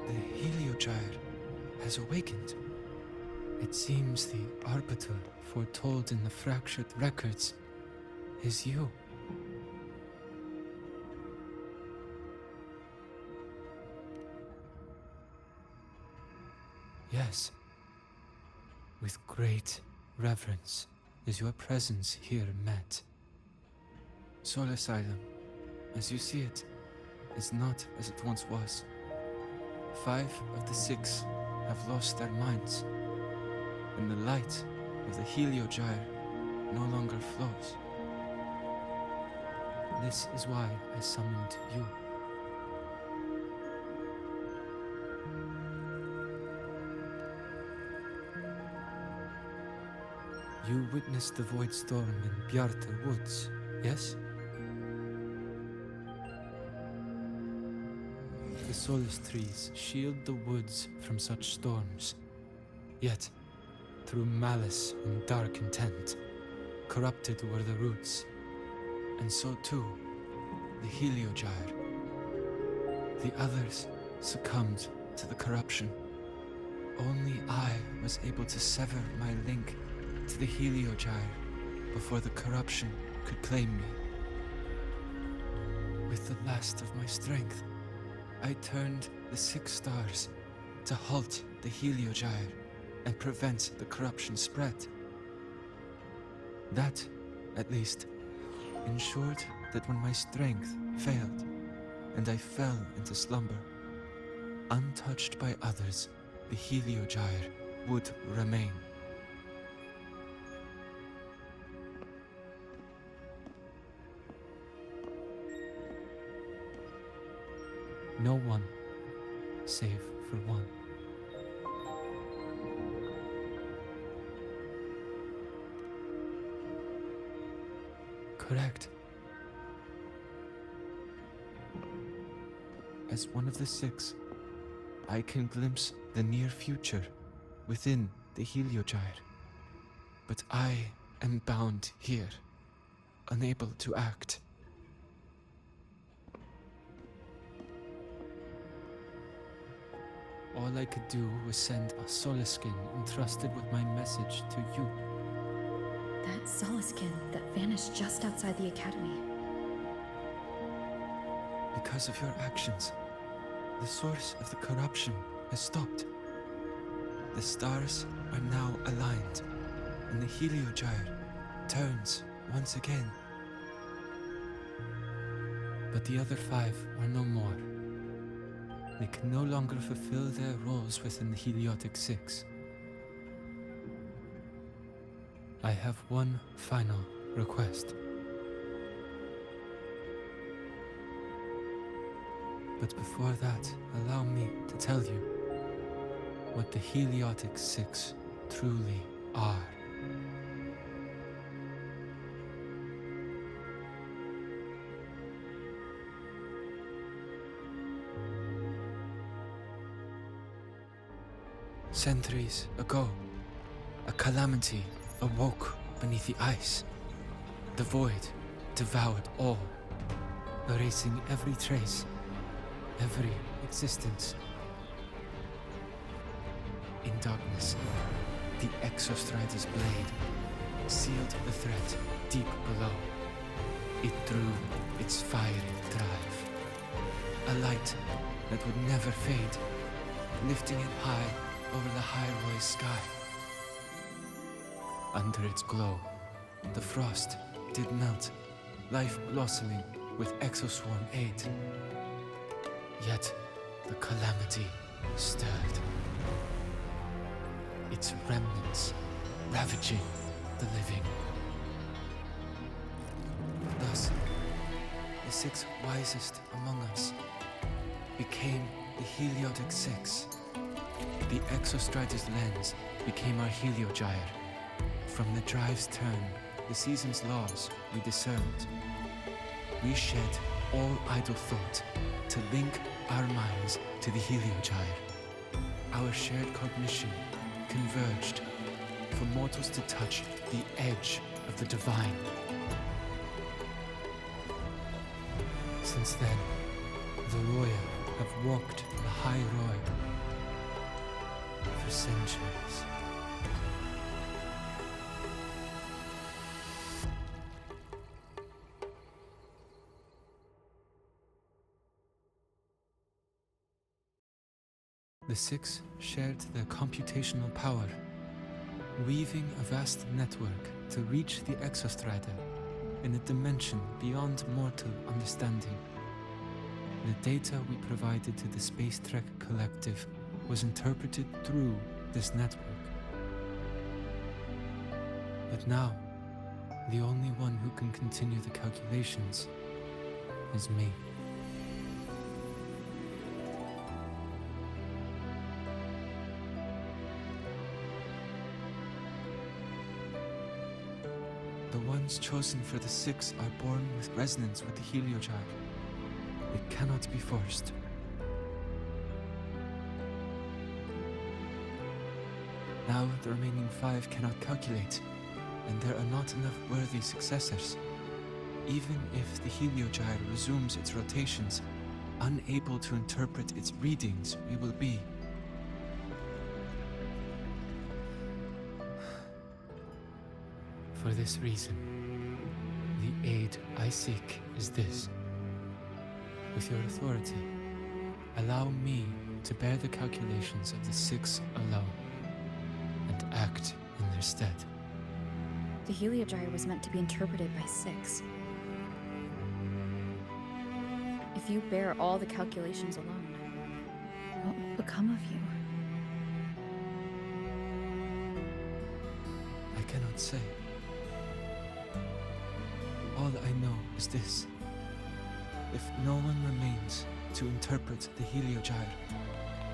[SPEAKER 9] The heliogyre has awakened. It seems the arbiter foretold in the fractured records is you. Yes. With great reverence is your presence here met. Soul Asylum, as you see it, is not as it once was. 5 of the 6 have lost their minds, and the light of the heliogyre no longer flows. This is why I summoned you. You witnessed the void storm in Bjartar Woods, yes? The solace trees shield the woods from such storms. Yet, through malice and dark intent, corrupted were the roots. And so too, the Heliogyre. The others succumbed to the corruption. Only I was able to sever my link to the Heliogyre before the corruption could claim me. With the last of my strength, I turned the 6 stars to halt the Heliogyre and prevent the corruption spread. That, at least, ensured that when my strength failed and I fell into slumber, untouched by others, the Heliogyre would remain. No one, save for one. Correct. As one of the 6, I can glimpse the near future within the Heliogyre. But I am bound here, unable to act. All I could do was send a Soliskin entrusted with my message to you.
[SPEAKER 12] That Soliskin that vanished just outside the academy.
[SPEAKER 9] Because of your actions, the source of the corruption has stopped. The stars are now aligned, and the Heliogyre turns once again. But the other 5 are no more. They can no longer fulfill their roles within the Heliotic 6. I have one final request. But before that, allow me to tell you what the Heliotic 6 truly are. Centuries ago, a calamity awoke beneath the ice. The void devoured all, erasing every trace, every existence. In darkness, the Exostrider's blade sealed the threat deep below. It drew its fiery drive, a light that would never fade, lifting it high over the High sky. Under its glow, the frost did melt, life blossoming with Exoswarm aid. Yet, the calamity stirred. Its remnants ravaging the living. Thus, the 6 wisest among us became the Heliotic 6. The Exostrider's lens became our Heliogyre. From the drive's turn, the season's laws we discerned. We shed all idle thought to link our minds to the Heliogyre. Our shared cognition converged for mortals to touch the edge of the divine. Since then, the Roya have walked the High Roy for centuries. The 6 shared their computational power, weaving a vast network to reach the Exostrider in a dimension beyond mortal understanding. The data we provided to the Space Trek Collective was interpreted through this network. But now, the only one who can continue the calculations is me. The ones chosen for the six are born with resonance with the Heliogyre. It cannot be forced. Now the remaining 5 cannot calculate, and there are not enough worthy successors. Even if the Heliogyre resumes its rotations, unable to interpret its readings, we will be. For this reason, the aid I seek is this. With your authority, allow me to bear the calculations of the 6 alone, and act in their stead.
[SPEAKER 12] The Heliogyre was meant to be interpreted by 6. If you bear all the calculations alone, what will become of you?
[SPEAKER 9] I cannot say. All I know is this. If no one remains to interpret the Heliogyre,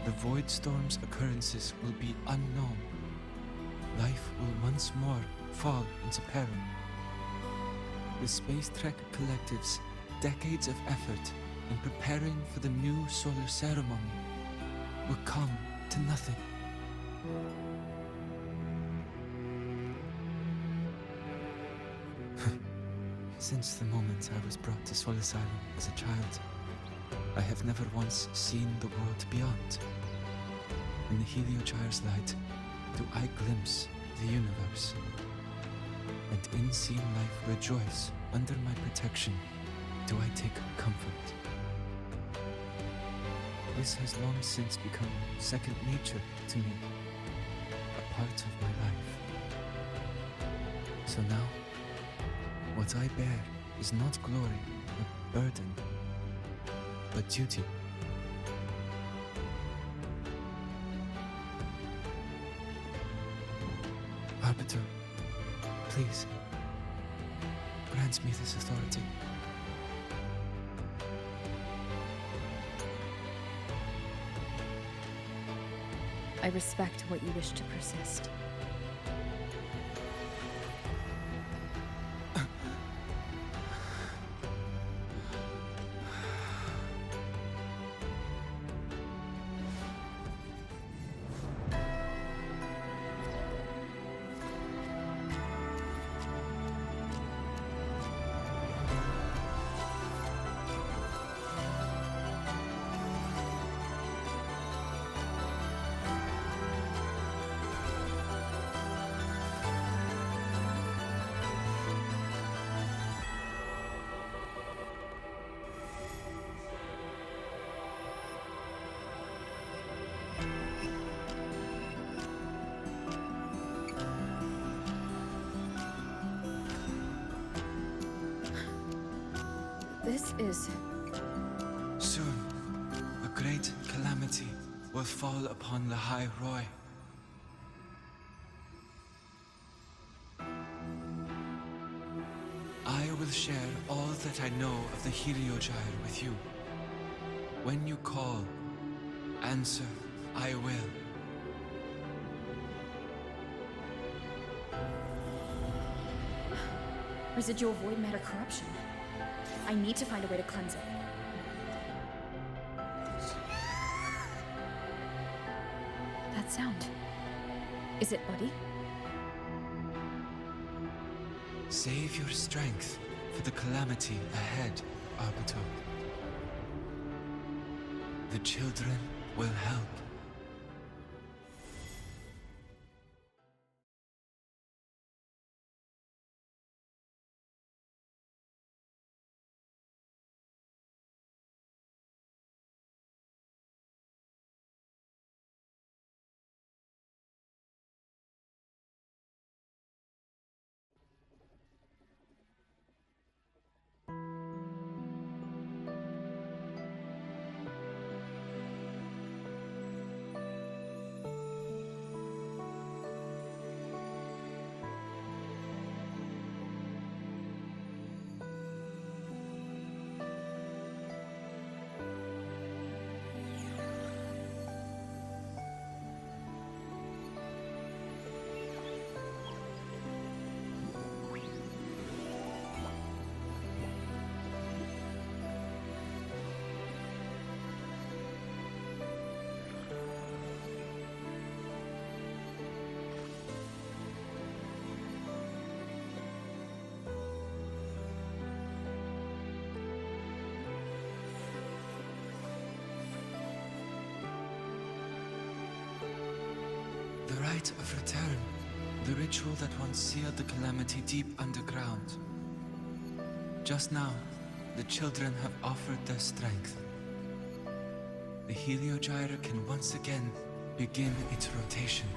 [SPEAKER 9] the Void Storm's occurrences will be unknown. Life will once more fall into peril. The Space Trek Collective's decades of effort in preparing for the new solar ceremony will come to nothing. Since the moment I was brought to Sol Asylum as a child, I have never once seen the world beyond. In the Heliogyre's light, do I glimpse the universe, and in seeing life rejoice under my protection, do I take comfort. This has long since become second nature to me, a part of my life. So now, what I bear is not glory or burden, but duty. Arbiter, please, grant me this authority.
[SPEAKER 12] I respect what you wish to persist. This is...
[SPEAKER 9] Soon, a great calamity will fall upon the High Roy. I will share all that I know of the Heliogyre with you. When you call, answer, I will.
[SPEAKER 12] Residual void matter corruption. I need to find a way to cleanse it. That sound. Is it Buddy?
[SPEAKER 9] Save your strength for the calamity ahead, Arbiter. The children will help. rite of return. The ritual that once sealed the calamity deep underground. Just now, the children have offered their strength. The Heliogyre can once again begin its rotation.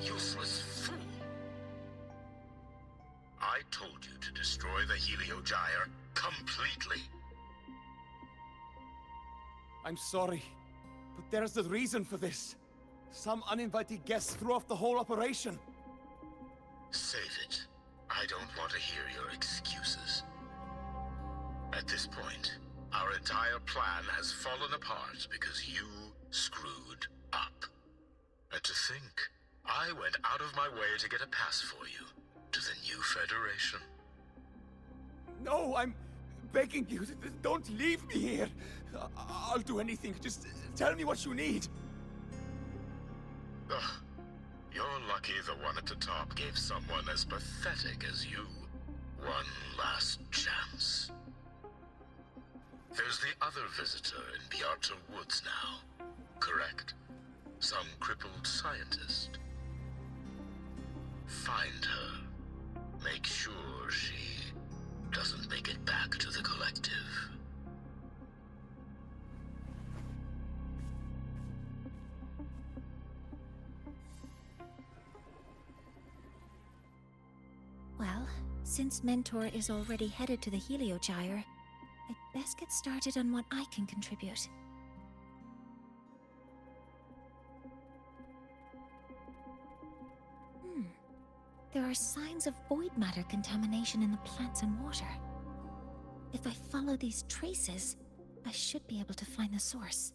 [SPEAKER 17] Useless fool! I told you to destroy the Heliogyre completely.
[SPEAKER 4] I'm sorry, but there's a reason for this. Some uninvited guests threw off the whole operation.
[SPEAKER 17] Save it. I don't want to hear your excuses. At this point, our entire plan has fallen apart because you screwed up. And to think, I went out of my way to get a pass for you to the new Federation.
[SPEAKER 4] No, I'm begging you, don't leave me here. I'll do anything. Just tell me what you need.
[SPEAKER 17] Ugh. You're lucky the one at the top gave someone as pathetic as you one last chance. There's the other visitor in Bjarta Woods now, correct? Some crippled scientist. Find her. Make sure she doesn't make it back to the collective.
[SPEAKER 5] Well, since Mentor is already headed to the Heliogyre, I'd best get started on what I can contribute. There are signs of void matter contamination in the plants and water. If I follow these traces, I should be able to find the source.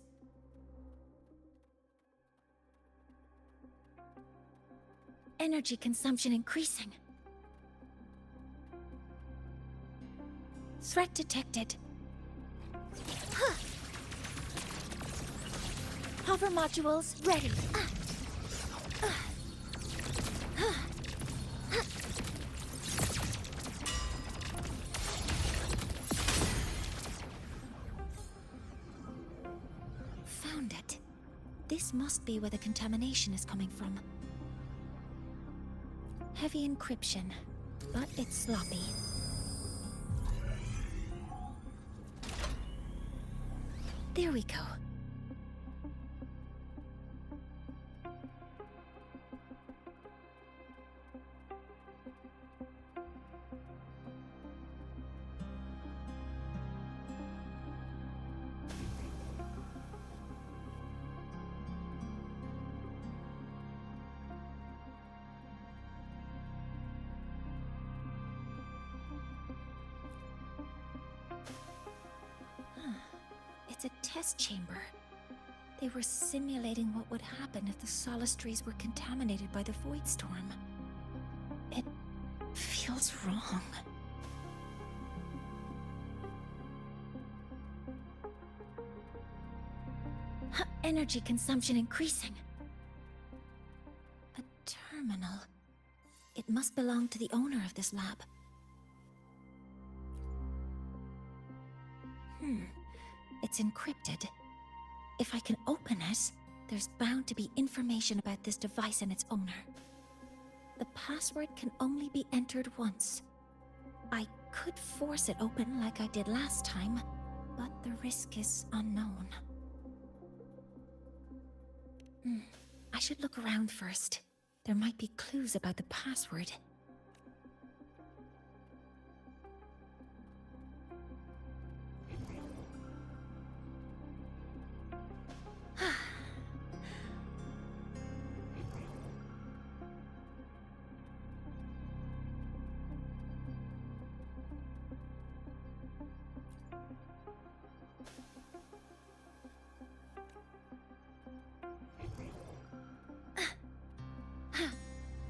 [SPEAKER 5] Energy consumption increasing. Threat detected. Hover modules ready. Found it. This must be where the contamination is coming from. Heavy encryption, but it's sloppy. There we go. It's a test chamber. They were simulating what would happen if the Solace trees were contaminated by the Void Storm. It feels wrong. Energy consumption increasing. A terminal. It must belong to the owner of this lab. It's encrypted. If I can open it, there's bound to be information about this device and its owner. The password can only be entered once. I could force it open like I did last time, but the risk is unknown. I should look around first. There might be clues about the password.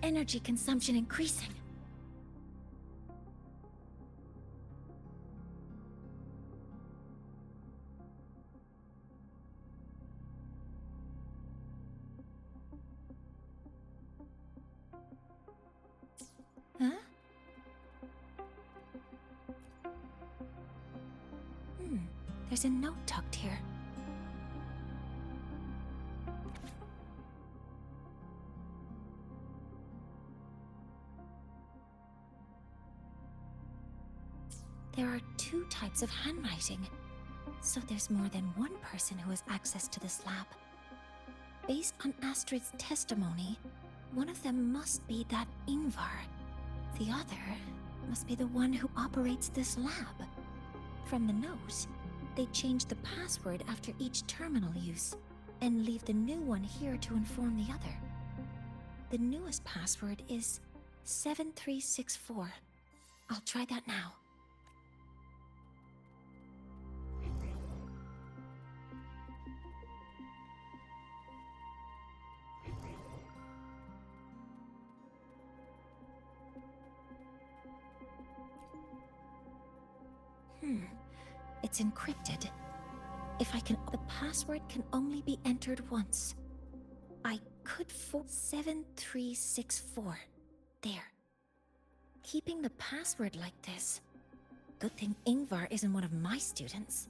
[SPEAKER 5] Energy consumption increasing. Huh?
[SPEAKER 1] There's a note tucked here. There are 2 types of handwriting, so there's more than one person who has access to this lab. Based on Astrid's testimony, one of them must be that Ingvar. The other must be the one who operates this lab. From the note, they change the password after each terminal use, and leave the new one here to inform the other. The newest password is 7364. I'll try that now. It's encrypted. If I can, the password can only be entered once. I could 7364. There. Keeping the password like this. Good thing Ingvar isn't one of my students.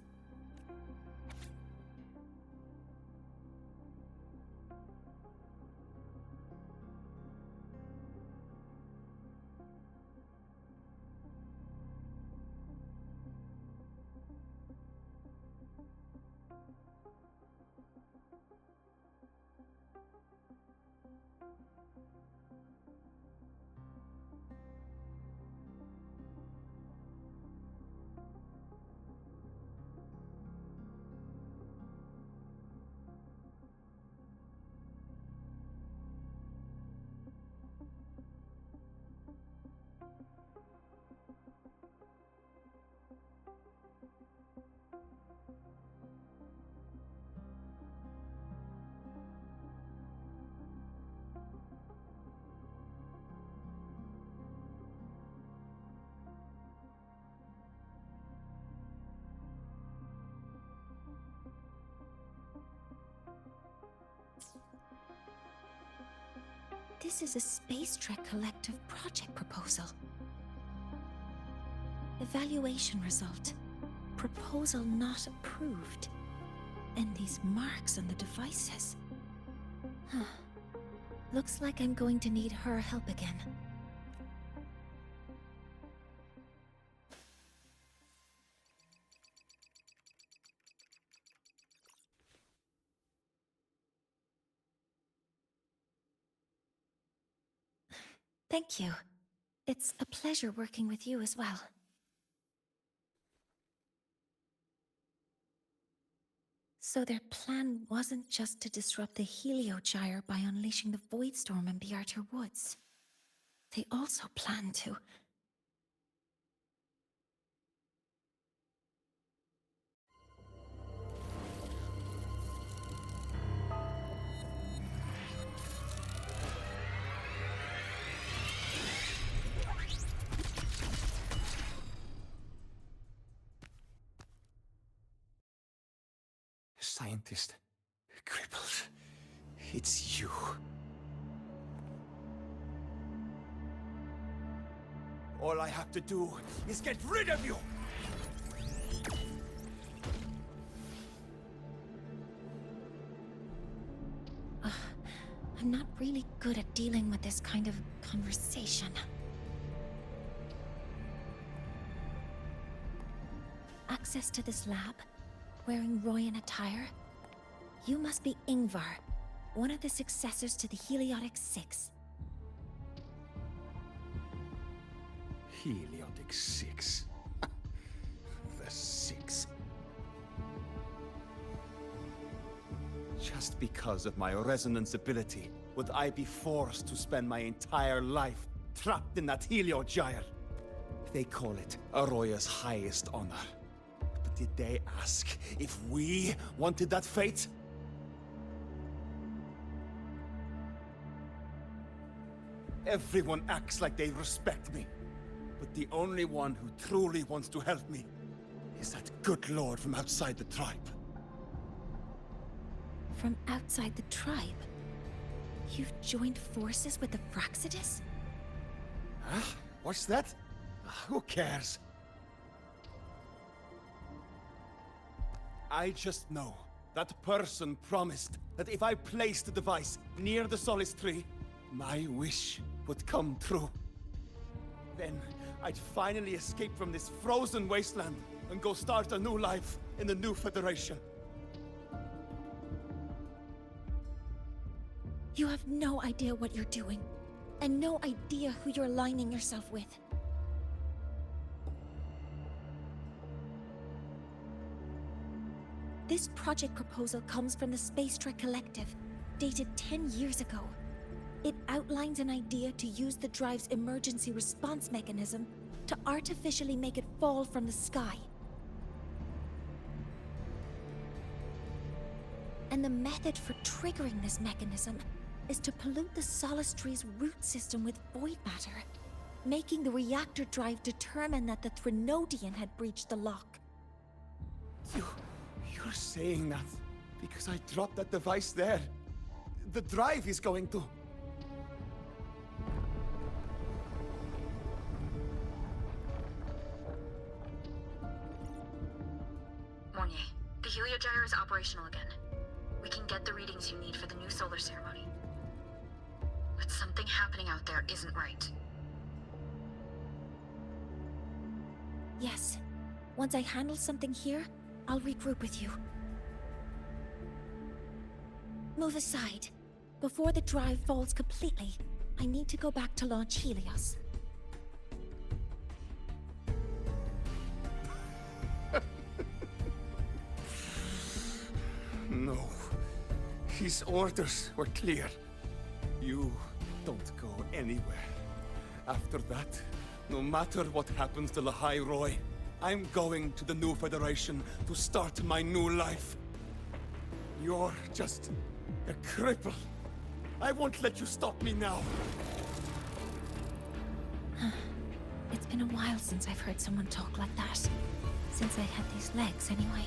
[SPEAKER 1] This is a Space Trek Collective project proposal. Evaluation result. Proposal not approved. And these marks on the devices. Looks like I'm going to need her help again. Thank you. It's a pleasure working with you as well. So their plan wasn't just to disrupt the Heliogyre by unleashing the Voidstorm in Bjartur Woods. They also planned to...
[SPEAKER 15] Scientist, crippled. It's you. All I have to do is get rid of you!
[SPEAKER 1] I'm not really good at dealing with this kind of conversation. Access to this lab? Wearing Royan attire? You must be Ingvar, one of the successors to the Heliotic Six.
[SPEAKER 15] Heliotic Six. The Six. Just because of my resonance ability, would I be forced to spend my entire life trapped in that Heliogyre? They call it Aroya's highest honor. But did they ask if we wanted that fate? Everyone acts like they respect me. But the only one who truly wants to help me is that good lord from outside the tribe.
[SPEAKER 1] From outside the tribe? You've joined forces with the Fraxidus?
[SPEAKER 15] Huh? What's that? Who cares? I just know that person promised that if I placed the device near the Solace Tree, my wish would come true. Then I'd finally escape from this frozen wasteland and go start a new life in the new Federation.
[SPEAKER 5] You have no idea what you're doing, and no idea who you're aligning yourself with. This project proposal comes from the Space Trek Collective, dated 10 years ago. It outlines an idea to use the drive's emergency response mechanism to artificially make it fall from the sky. And the method for triggering this mechanism is to pollute the Solace Tree's root system with void matter, making the reactor drive determine that the Threnodian had breached the lock.
[SPEAKER 15] You're saying that because I dropped that device there. The drive is going to...
[SPEAKER 12] Mornier, the Heliogyre is operational again. We can get the readings you need for the new solar ceremony. But something happening out there isn't right.
[SPEAKER 5] Yes. Once I handle something here, I'll regroup with you. Move aside. Before the drive falls completely, I need to go back to launch Helios.
[SPEAKER 15] No. His orders were clear. You don't go anywhere. After that, no matter what happens to Lahai Roy, I'm going to the new Federation to start my new life. You're just a cripple. I won't let you stop me now.
[SPEAKER 5] It's been a while since I've heard someone talk like that. Since I had these legs, anyway.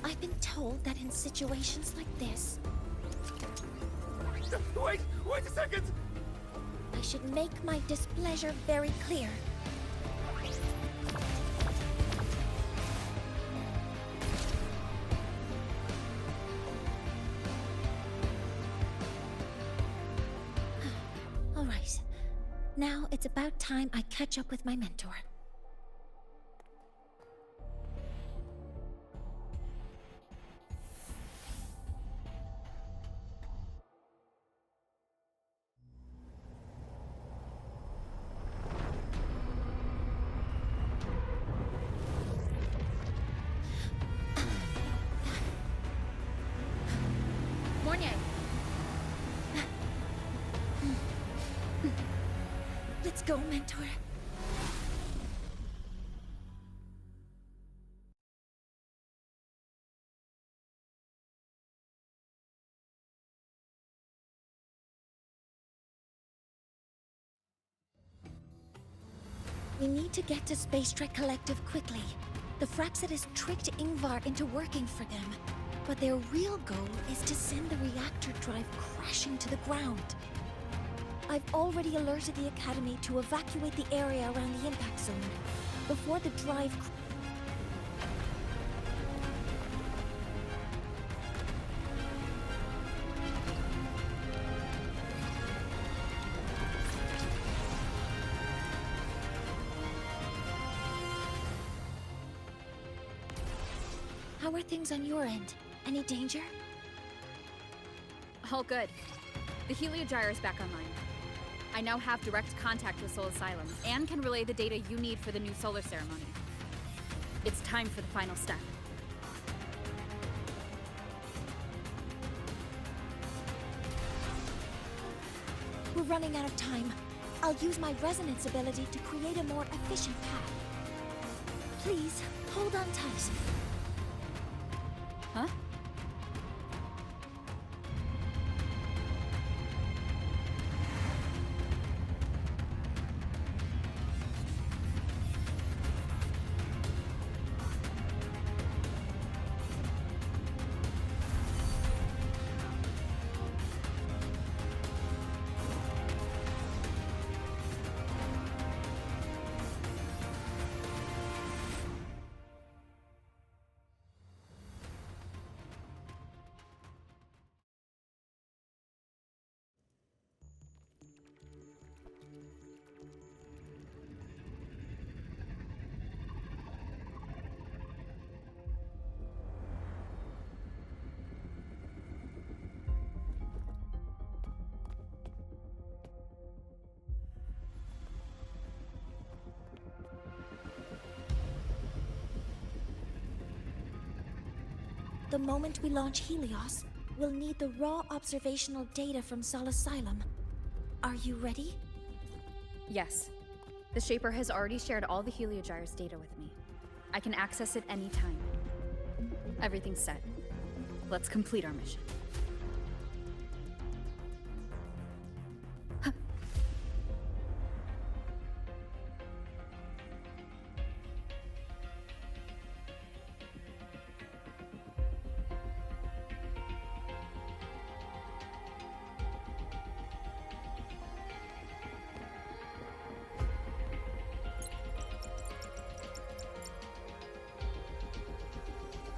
[SPEAKER 5] I've been told that in situations like this...
[SPEAKER 15] Wait a second!
[SPEAKER 5] I should make my displeasure very clear. All right. Now it's about time I catch up with my mentor. Let's go, mentor. We need to get to Space Trek Collective quickly. The Fraxidus tricked Ingvar into working for them, but their real goal is to send the reactor drive crashing to the ground. I've already alerted the Academy to evacuate the area around the impact zone before the drive... How are things on your end? Any danger?
[SPEAKER 18] All good. The Heliogyre is back online. I now have direct contact with Soul Asylum, and can relay the data you need for the new solar ceremony. It's time for the final step.
[SPEAKER 5] We're running out of time. I'll use my resonance ability to create a more efficient path. Please, hold on tight.
[SPEAKER 18] Huh?
[SPEAKER 5] The moment we launch Helios, we'll need the raw observational data from Sol Asylum. Are you ready?
[SPEAKER 18] Yes. The Shaper has already shared all the Heliogyre's data with me. I can access it anytime. Everything's set. Let's complete our mission.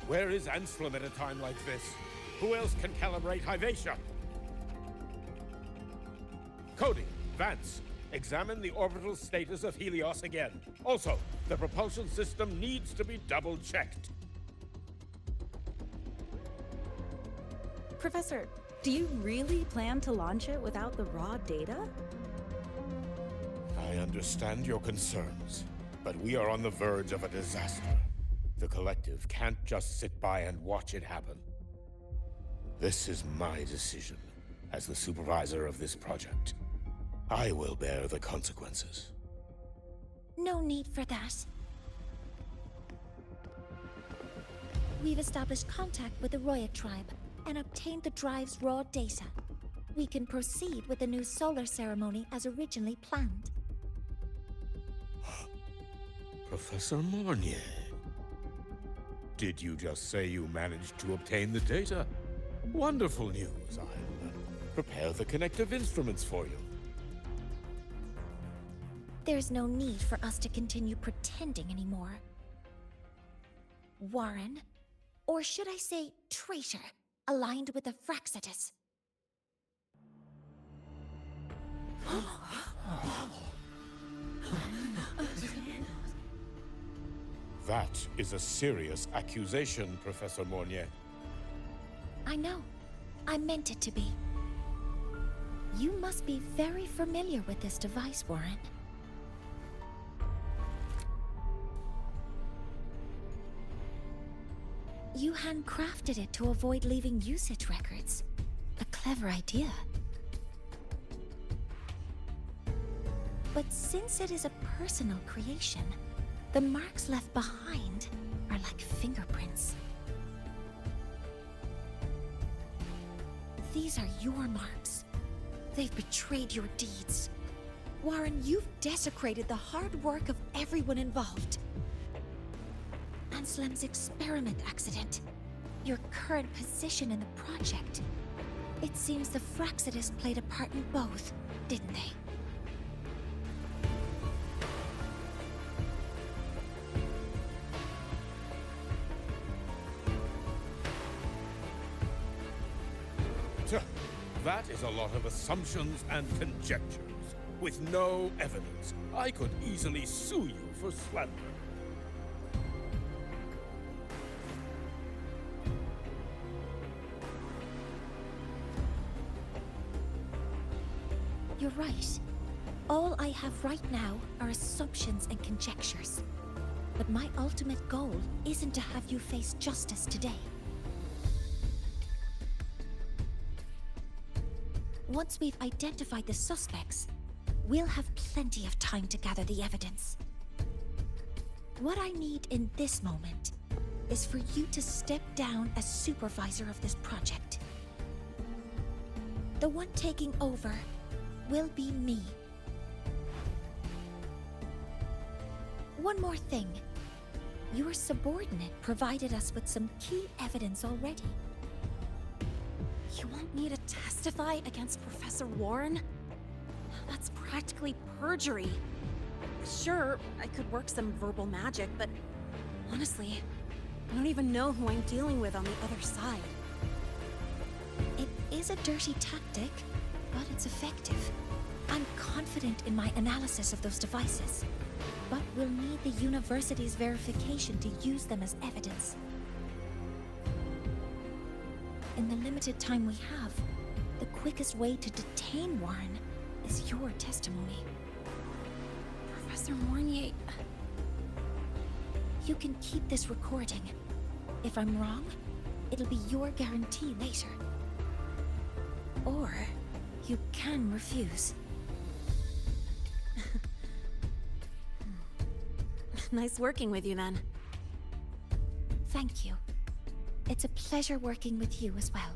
[SPEAKER 19] Where is Anselm at a time like this? Who else can calibrate Hyvatia? Cody, Vance, examine the orbital status of Helios again. Also, the propulsion system needs to be double-checked.
[SPEAKER 20] Professor, do you really plan to launch it without the raw data?
[SPEAKER 19] I understand your concerns, but we are on the verge of a disaster. The Collective can't just sit by and watch it happen. This is my decision as the supervisor of this project. I will bear the consequences.
[SPEAKER 5] No need for that. We've established contact with the Roya tribe and obtained the drive's raw data. We can proceed with the new solar ceremony as originally planned.
[SPEAKER 19] Professor Mornier. Did you just say you managed to obtain the data? Wonderful news. I'll prepare the connective instruments for you.
[SPEAKER 5] There's no need for us to continue pretending anymore. Warren, or should I say traitor, aligned with the Fraxitus.
[SPEAKER 19] That is a serious accusation, Professor Mornier.
[SPEAKER 5] I know. I meant it to be. You must be very familiar with this device, Warren. You handcrafted it to avoid leaving usage records. A clever idea. But since it is a personal creation, the marks left behind are like fingerprints. These are your marks. They've betrayed your deeds. Warren, you've desecrated the hard work of everyone involved. Anselm's experiment accident. Your current position in the project. It seems the Fraxitus played a part in both, didn't they?
[SPEAKER 19] That is a lot of assumptions and conjectures, with no evidence. I could easily sue you for slander.
[SPEAKER 5] You're right. All I have right now are assumptions and conjectures. But my ultimate goal isn't to have you face justice today. Once we've identified the suspects, we'll have plenty of time to gather the evidence. What I need in this moment is for you to step down as supervisor of this project. The one taking over will be me. One more thing. Your subordinate provided us with some key evidence already.
[SPEAKER 2] You want me to testify against Professor Warren? That's practically perjury. Sure, I could work some verbal magic, but honestly, I don't even know who I'm dealing with on the other side.
[SPEAKER 5] It is a dirty tactic, but it's effective. I'm confident in my analysis of those devices, but we'll need the university's verification to use them as evidence. In the limited time we have, the quickest way to detain Warren is your testimony.
[SPEAKER 2] Professor Mornier...
[SPEAKER 5] You can keep this recording. If I'm wrong, it'll be your guarantee later. Or you can refuse.
[SPEAKER 2] Nice working with you then.
[SPEAKER 5] Thank you. It's a pleasure working with you as well.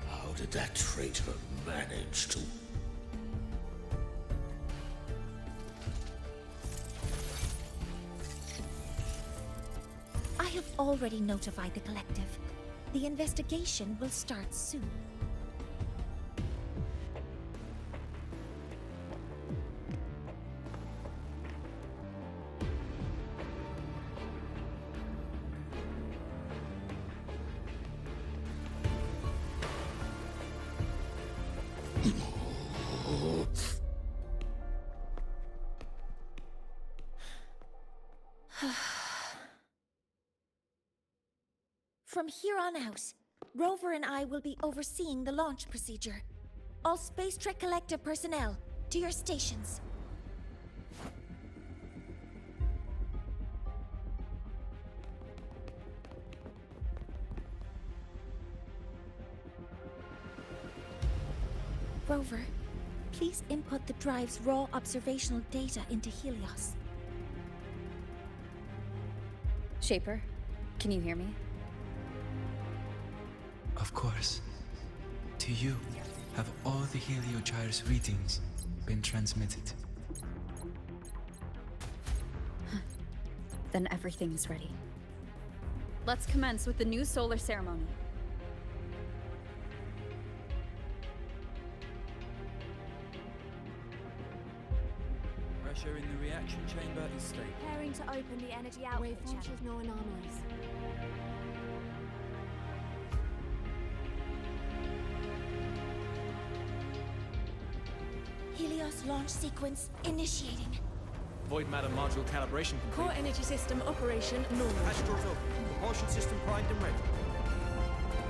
[SPEAKER 19] How did that traitor manage to...
[SPEAKER 5] I have already notified the collective. The investigation will start soon. From here on out, Rover and I will be overseeing the launch procedure. All Space Trek Collective personnel, to your stations. Rover, please input the drive's raw observational data into Helios.
[SPEAKER 18] Shaper, can you hear me?
[SPEAKER 9] Of course. To you, have all the Heliogyre's readings been transmitted?
[SPEAKER 18] Then everything's ready. Let's commence with the new solar ceremony.
[SPEAKER 21] Pressure in the reaction chamber is stable.
[SPEAKER 22] Preparing to open the energy output channel. No anomalies.
[SPEAKER 5] Helios launch sequence initiating.
[SPEAKER 21] Void matter module calibration complete.
[SPEAKER 10] Core energy system operation normal.
[SPEAKER 21] Hatch doors open. Propulsion system primed and ready.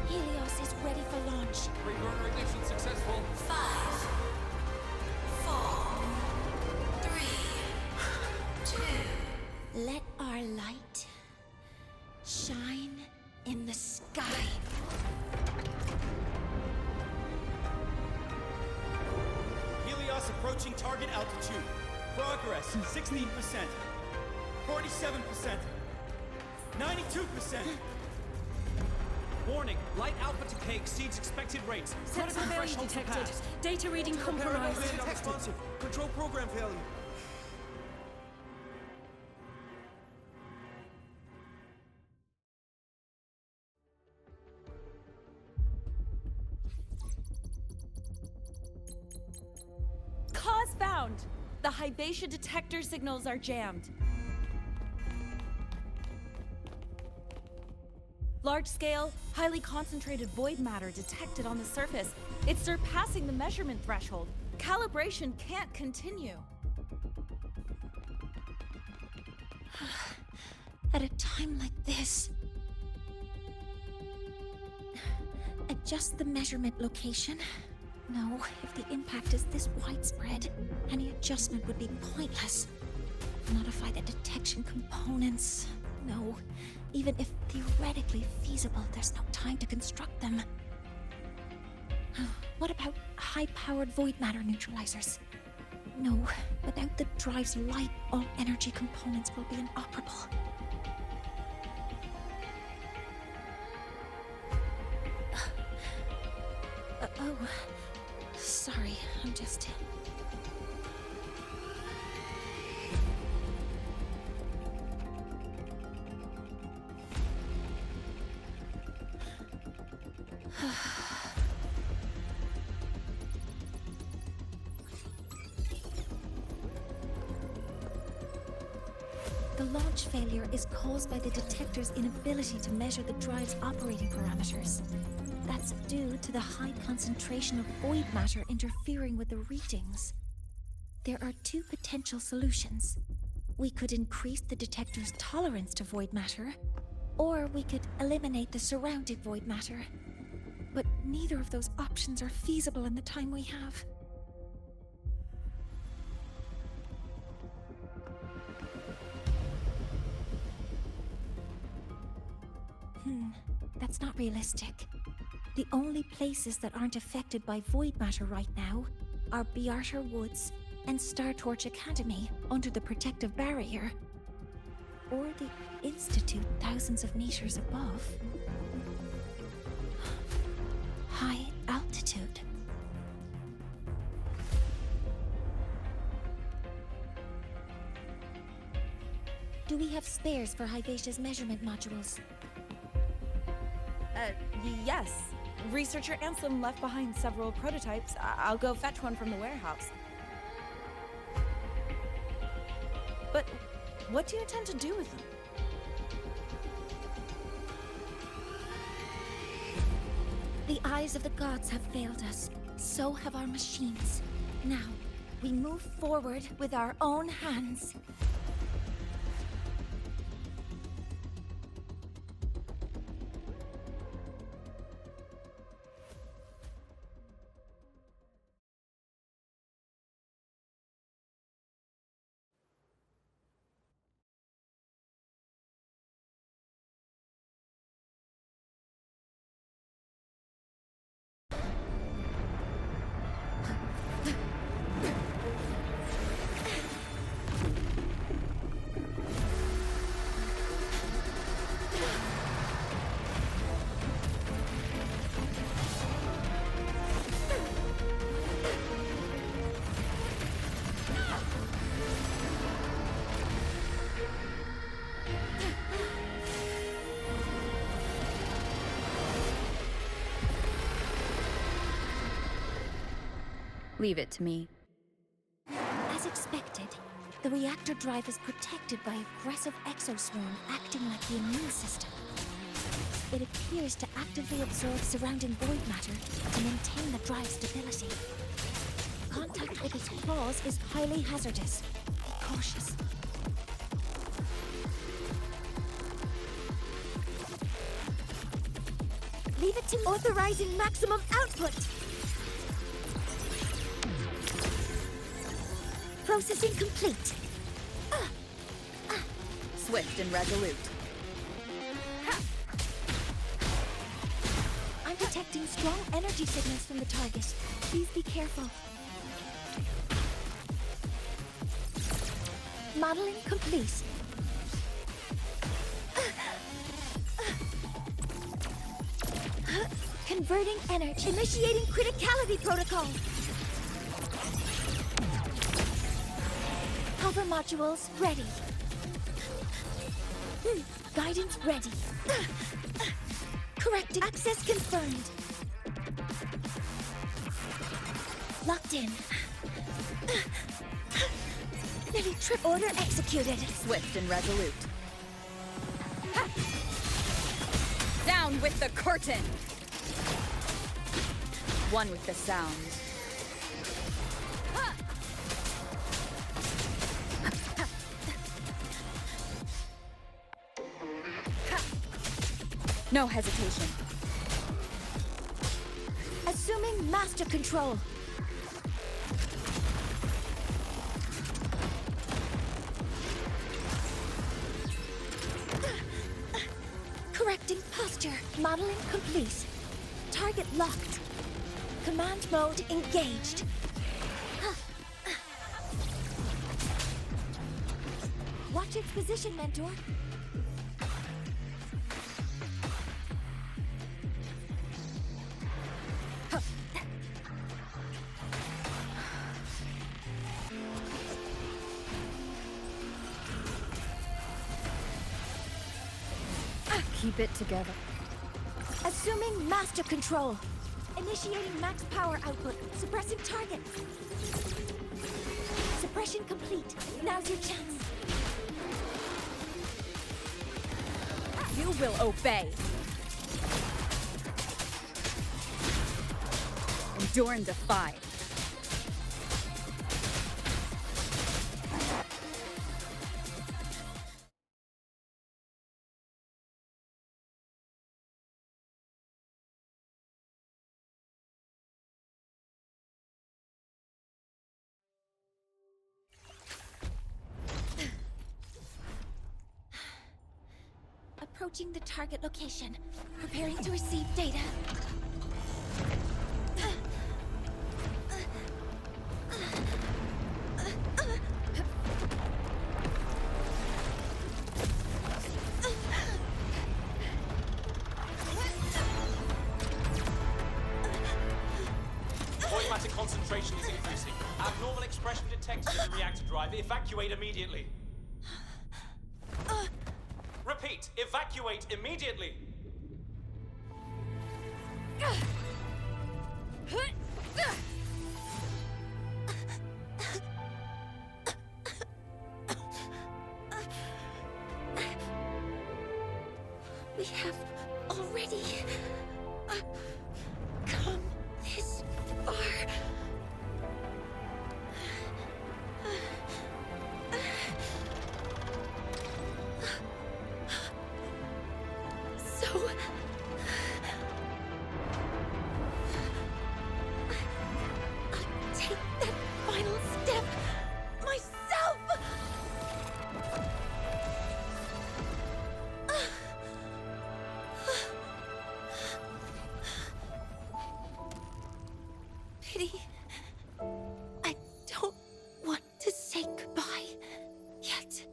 [SPEAKER 5] Helios is ready for launch.
[SPEAKER 21] Pre-burner ignition successful.
[SPEAKER 5] 5, 4, 3, 2. Let our light shine in the sky.
[SPEAKER 23] Helios approaching target altitude. Progress 16%. 47%. 92%. Warning, light output decay exceeds expected rates.
[SPEAKER 10] Sensor failure detected. Data reading compromised.
[SPEAKER 23] Unresponsive. Control program failure.
[SPEAKER 20] Cause found! The Hybatia detector signals are jammed. Large-scale, highly concentrated void matter detected on the surface. It's surpassing the measurement threshold. Calibration can't continue.
[SPEAKER 5] At a time like this... Adjust the measurement location. No, if the impact is this widespread, any adjustment would be pointless. Modify the detection components. No, even if theoretically feasible, there's no time to construct them. What about high-powered void matter neutralizers? No, without the drive's light, all energy components will be inoperable. Oh, sorry, I'm just... The launch failure is caused by the detector's inability to measure the drive's operating parameters. That's due to the high concentration of void matter interfering with the readings. There are two potential solutions. We could increase the detector's tolerance to void matter, or we could eliminate the surrounding void matter. But neither of those options are feasible in the time we have. alone. That's not realistic. The only places that aren't affected by void matter right now are Bearter Woods and Star Torch Academy under the protective barrier. Or the Institute thousands of meters above. High altitude. Do we have spares for Hyvatia's measurement modules?
[SPEAKER 20] Yes. Researcher Anselm left behind several prototypes. I'll go fetch one from the warehouse. But what do you intend to do with them?
[SPEAKER 5] The eyes of the gods have failed us. So have our machines. Now, we move forward with our own hands.
[SPEAKER 18] Leave it to me.
[SPEAKER 5] As expected, the reactor drive is protected by aggressive exoswarm acting like the immune system. It appears to actively absorb surrounding void matter to maintain the drive stability. Contact with its claws is highly hazardous. Be cautious. Leave it to authorizing maximum output! Processing complete.
[SPEAKER 18] Swift and resolute.
[SPEAKER 5] I'm detecting strong energy signals from the target. Please be careful. Modeling complete. Converting energy. Initiating criticality protocol. Cover modules ready. Guidance ready. Correcting. Access confirmed. Locked in. Nearly trip order executed.
[SPEAKER 18] Swift and resolute. Ha! Down with the curtain! One with the sound. No hesitation.
[SPEAKER 5] Assuming master control. Correcting posture. Modeling complete. Target locked. Command mode engaged. Watch its position, Mentor.
[SPEAKER 18] Keep it together.
[SPEAKER 5] Assuming master control. Initiating max power output. Suppressing target. Suppression complete. Now's your chance.
[SPEAKER 18] You will obey. Endure and defy.
[SPEAKER 5] approaching the target location. Preparing to receive data.
[SPEAKER 23] Void matter concentration is increasing. Abnormal expression detected in the reactor drive. Evacuate immediately. Repeat, evacuate immediately.
[SPEAKER 5] We have already come this far. So I'll take that final step myself. Pity. I don't want to say goodbye yet.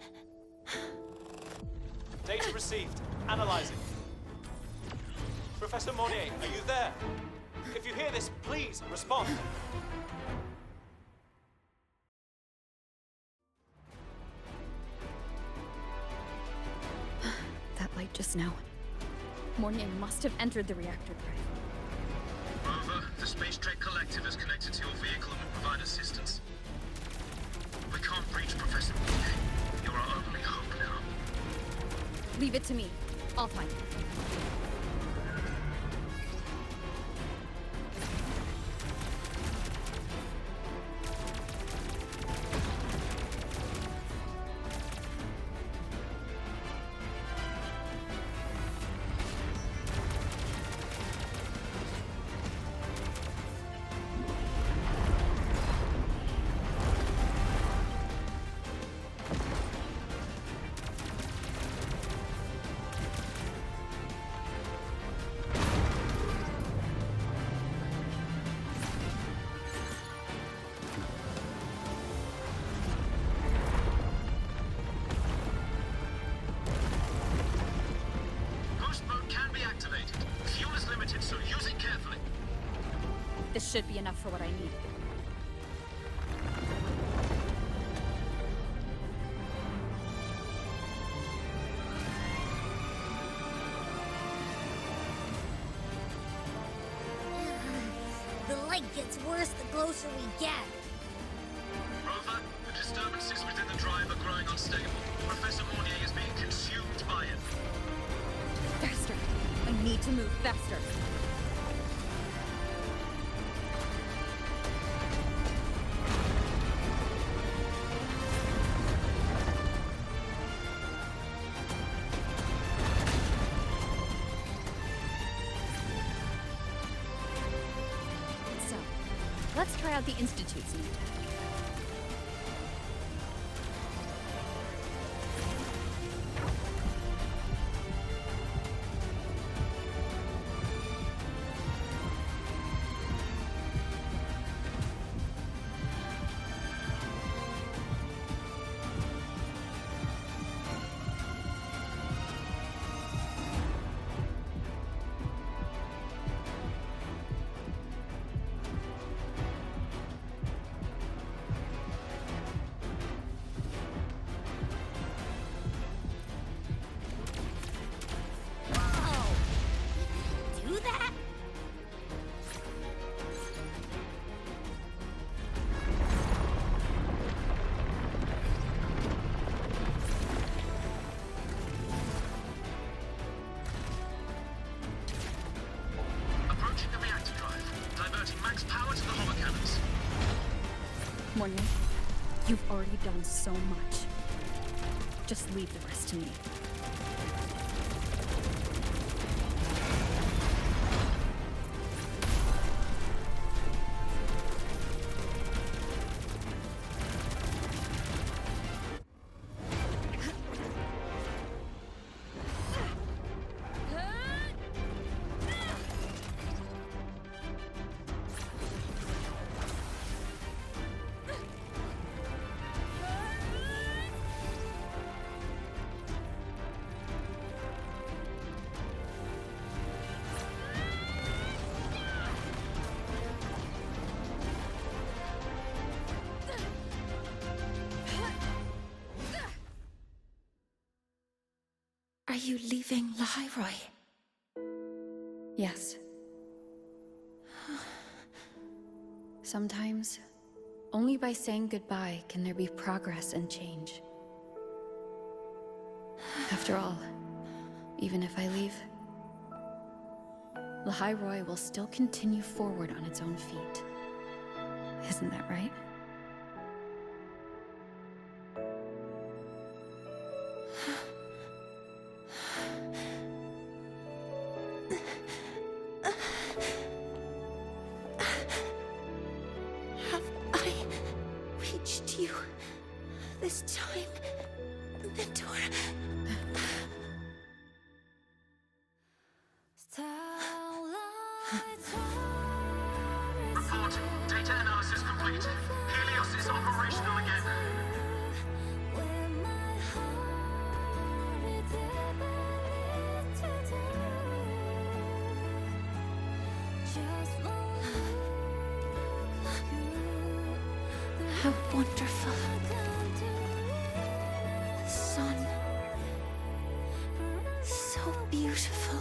[SPEAKER 23] Data received. Analyzing. Professor Monnier, are you there? If you hear this, please respond.
[SPEAKER 12] That light just now.
[SPEAKER 18] Mornier must have entered the reactor drive.
[SPEAKER 17] Rover, the Space Trek Collective is connected to your vehicle and will provide assistance. We can't reach Professor Monnier. You're our only hope now.
[SPEAKER 18] Leave it to me. I'll find it.
[SPEAKER 17] Boost mode can be activated. Fuel is limited, so use it carefully.
[SPEAKER 18] This should be enough for what I need.
[SPEAKER 8] The light gets worse the closer we get.
[SPEAKER 17] Rover, the disturbances within the drive are growing unstable. Professor Monnier is being consumed by it.
[SPEAKER 18] Faster! I need to move faster. So, let's try out the Institute's new tech.
[SPEAKER 8] Do that?
[SPEAKER 17] Approaching the reactor drive, diverting max power to the hollow cannons.
[SPEAKER 18] Mornier, you've already done so much. Just leave the rest to me.
[SPEAKER 12] you leaving Lahairoi? Yes. Sometimes, only by saying goodbye can there be progress and change. After all, even if I leave, Lahairoi will still continue forward on its own feet. Isn't that right?
[SPEAKER 1] Have I reached you this time, Mentor?
[SPEAKER 23] Report. Data analysis complete. Helios is operational again.
[SPEAKER 1] How wonderful. The sun. So beautiful.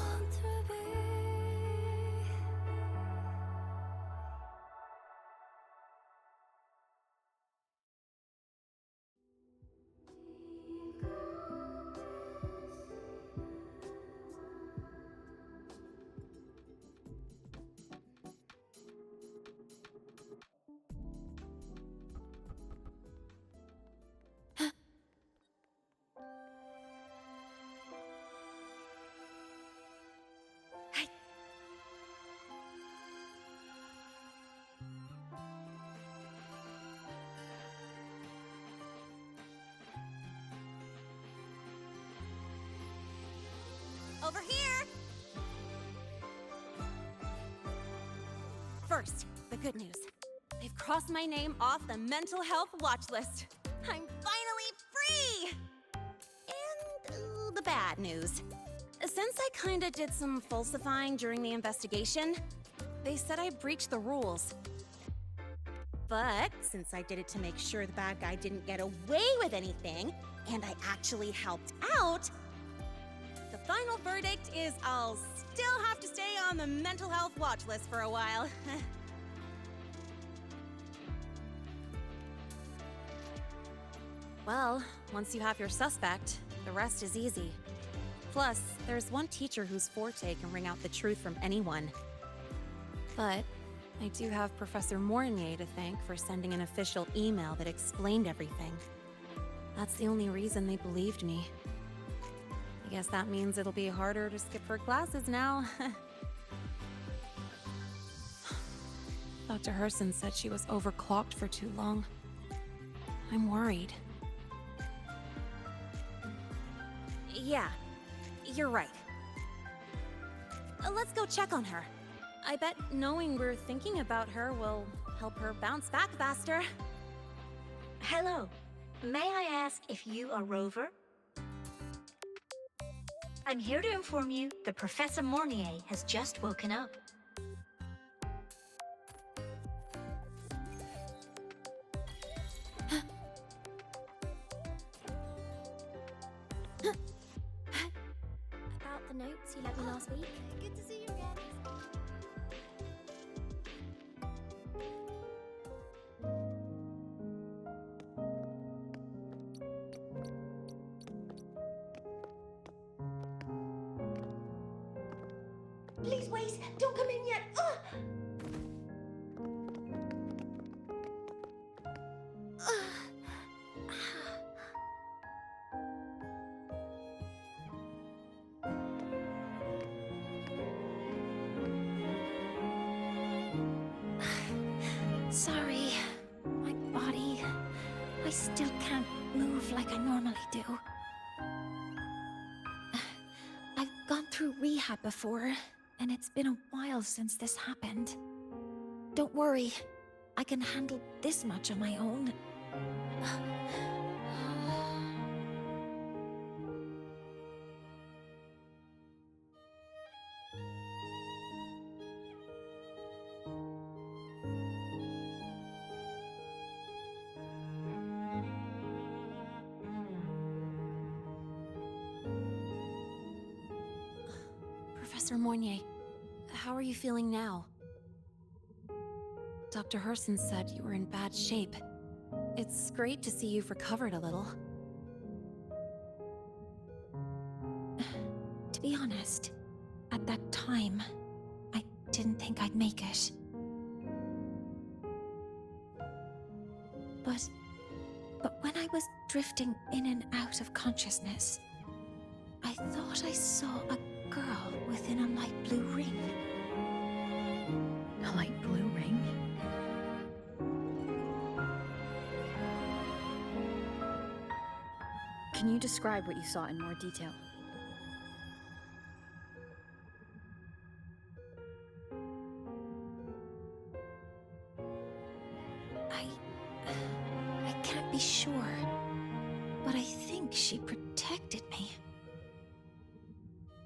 [SPEAKER 2] Over here! First, the good news. They've crossed my name off the mental health watch list. I'm finally free! And the bad news. Since I kinda did some falsifying during the investigation, they said I breached the rules. But since I did it to make sure the bad guy didn't get away with anything, and I actually helped out, the final verdict is I'll still have to stay on the mental health watch list for a while. Well, once you have your suspect, the rest is easy. Plus, there's one teacher whose forte can wring out the truth from anyone. But I do have Professor Mornier to thank for sending an official email that explained everything. That's the only reason they believed me. I guess that means it'll be harder to skip her classes now. Dr. Herson said she was overclocked for too long. I'm worried. Yeah, you're right. Let's go check on her. I bet knowing we're thinking about her will help her bounce back faster.
[SPEAKER 6] Hello. May I ask if you are Rover? I'm here to inform you that Professor Mornier has just woken up.
[SPEAKER 22] About the notes you left me last week. Good to see you again.
[SPEAKER 6] Please wait! Don't come in yet!
[SPEAKER 1] Sorry. My body. I still can't move like I normally do. I've gone through rehab before, and it's been a while since this happened. Don't worry. I can handle this much on my own.
[SPEAKER 2] Professor Mornier, how are you feeling now? Dr. Herson said you were in bad shape. It's great to see you've recovered a little.
[SPEAKER 1] To be honest, at that time, I didn't think I'd make it. But when I was drifting in and out of consciousness, I thought I saw a girl within a light blue ring.
[SPEAKER 12] A light blue ring? Can you describe what you saw in more detail?
[SPEAKER 1] I can't be sure, but I think she protected me.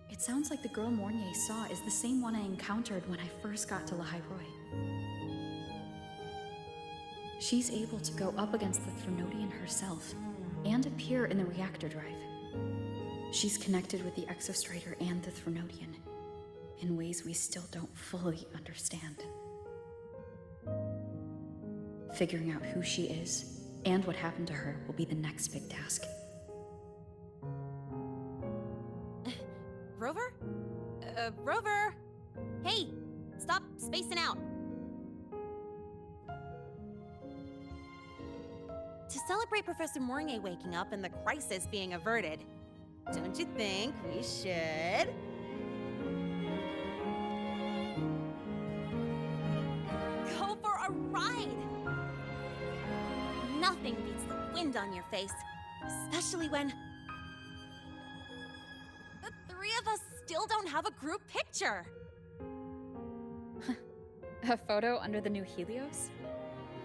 [SPEAKER 12] It sounds like the girl Mornier saw is the same one I encountered when I first got to Lahai-Roi. She's able to go up against the Threnodian herself and appear in the reactor drive. She's connected with the Exostrator and the Threnodian in ways we still don't fully understand. Figuring out who she is and what happened to her will be the next big task.
[SPEAKER 2] Rover? Rover! Hey! Stop spacing out! To celebrate Professor Mornier waking up and the crisis being averted, don't you think we should... go for a ride? Nothing beats the wind on your face, especially when... the three of us still don't have a group picture.
[SPEAKER 18] A photo under the new Helios?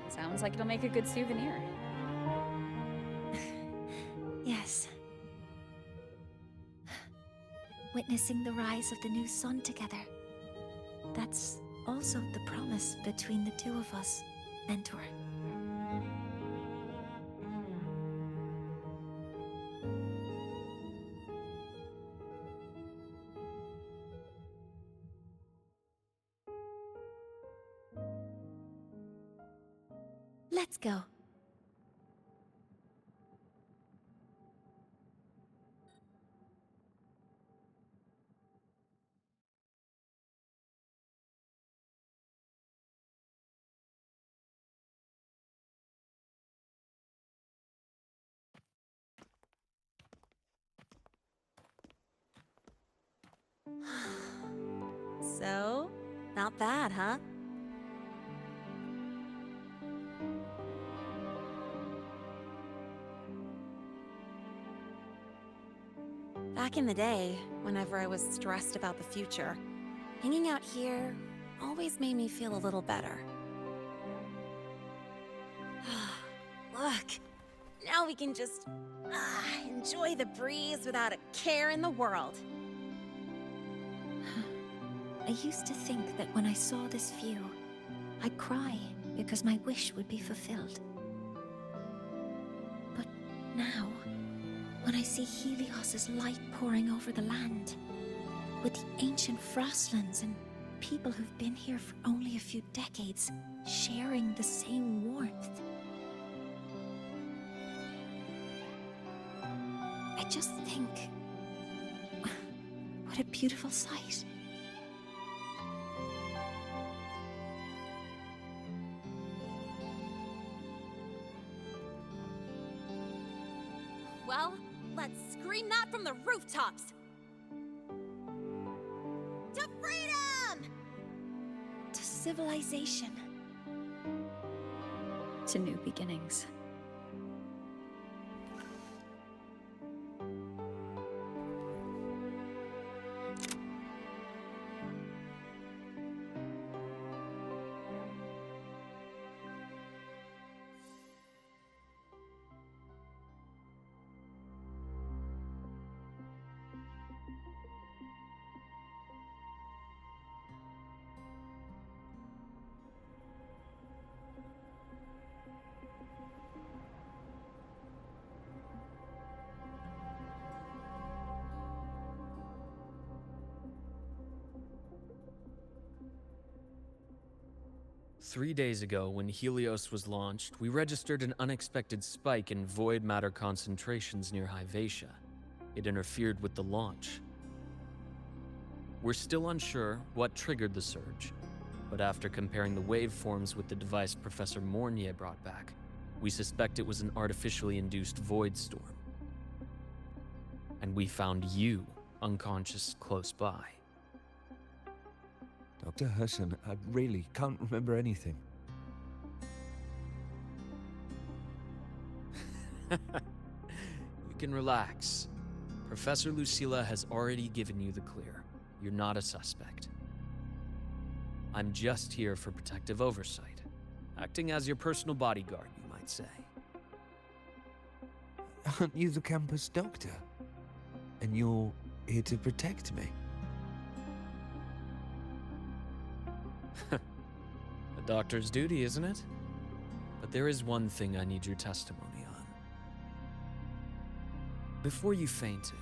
[SPEAKER 18] Sounds like it'll make a good souvenir.
[SPEAKER 1] Yes. Witnessing the rise of the new sun together. That's also the promise between the two of us, Mentor. Let's go.
[SPEAKER 2] So, not bad, huh? Back in the day, whenever I was stressed about the future, hanging out here always made me feel a little better. Look, now we can just enjoy the breeze without a care in the world.
[SPEAKER 1] I used to think that when I saw this view, I'd cry because my wish would be fulfilled. But now, when I see Helios's light pouring over the land, with the ancient frostlands and people who've been here for only a few decades sharing the same warmth, I just think, what a beautiful sight.
[SPEAKER 2] Well, let's scream that from the rooftops! To freedom!
[SPEAKER 1] To civilization.
[SPEAKER 12] To new beginnings.
[SPEAKER 7] 3 days ago, when Helios was launched, we registered an unexpected spike in void matter concentrations near Hyvatia. It interfered with the launch. We're still unsure what triggered the surge, but after comparing the waveforms with the device Professor Mornier brought back, we suspect it was an artificially induced void storm. And we found you unconscious close by.
[SPEAKER 13] Dr. Herson, I really can't remember anything.
[SPEAKER 7] You can relax. Professor Lucilla has already given you the clear. You're not a suspect. I'm just here for protective oversight, acting as your personal bodyguard, you might say.
[SPEAKER 13] Aren't you the campus doctor? And you're here to protect me?
[SPEAKER 7] A doctor's duty, isn't it? But there is one thing I need your testimony on. Before you fainted,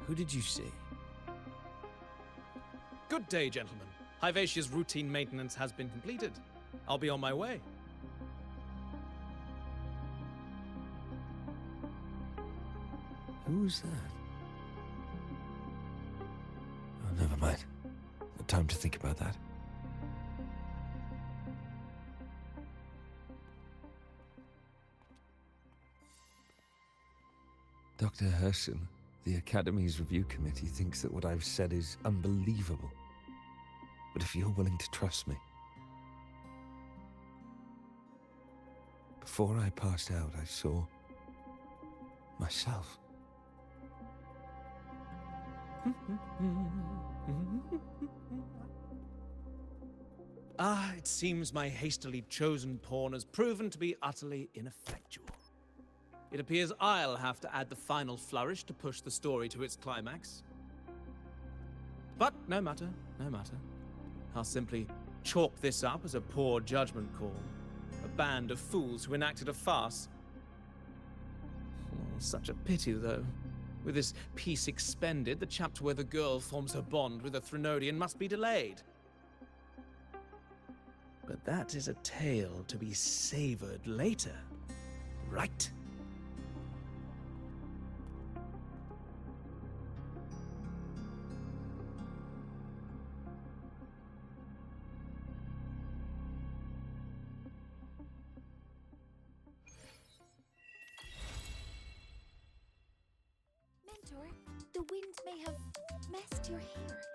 [SPEAKER 7] who did you see?
[SPEAKER 21] Good day, gentlemen. Hyvatia's routine maintenance has been completed. I'll be on my way.
[SPEAKER 13] Who was that? Oh, never mind. No time to think about that. Dr. Herson, the Academy's review committee thinks that what I've said is unbelievable. But if you're willing to trust me... Before I passed out, I saw... myself.
[SPEAKER 21] It seems my hastily chosen pawn has proven to be utterly ineffectual. It appears I'll have to add the final flourish to push the story to its climax. But no matter, no matter. I'll simply chalk this up as a poor judgment call. A band of fools who enacted a farce. Oh, such a pity, though. With this piece expended, the chapter where the girl forms her bond with a Threnodian must be delayed. But that is a tale to be savored later, right?
[SPEAKER 5] Mentor, the wind may have messed your hair.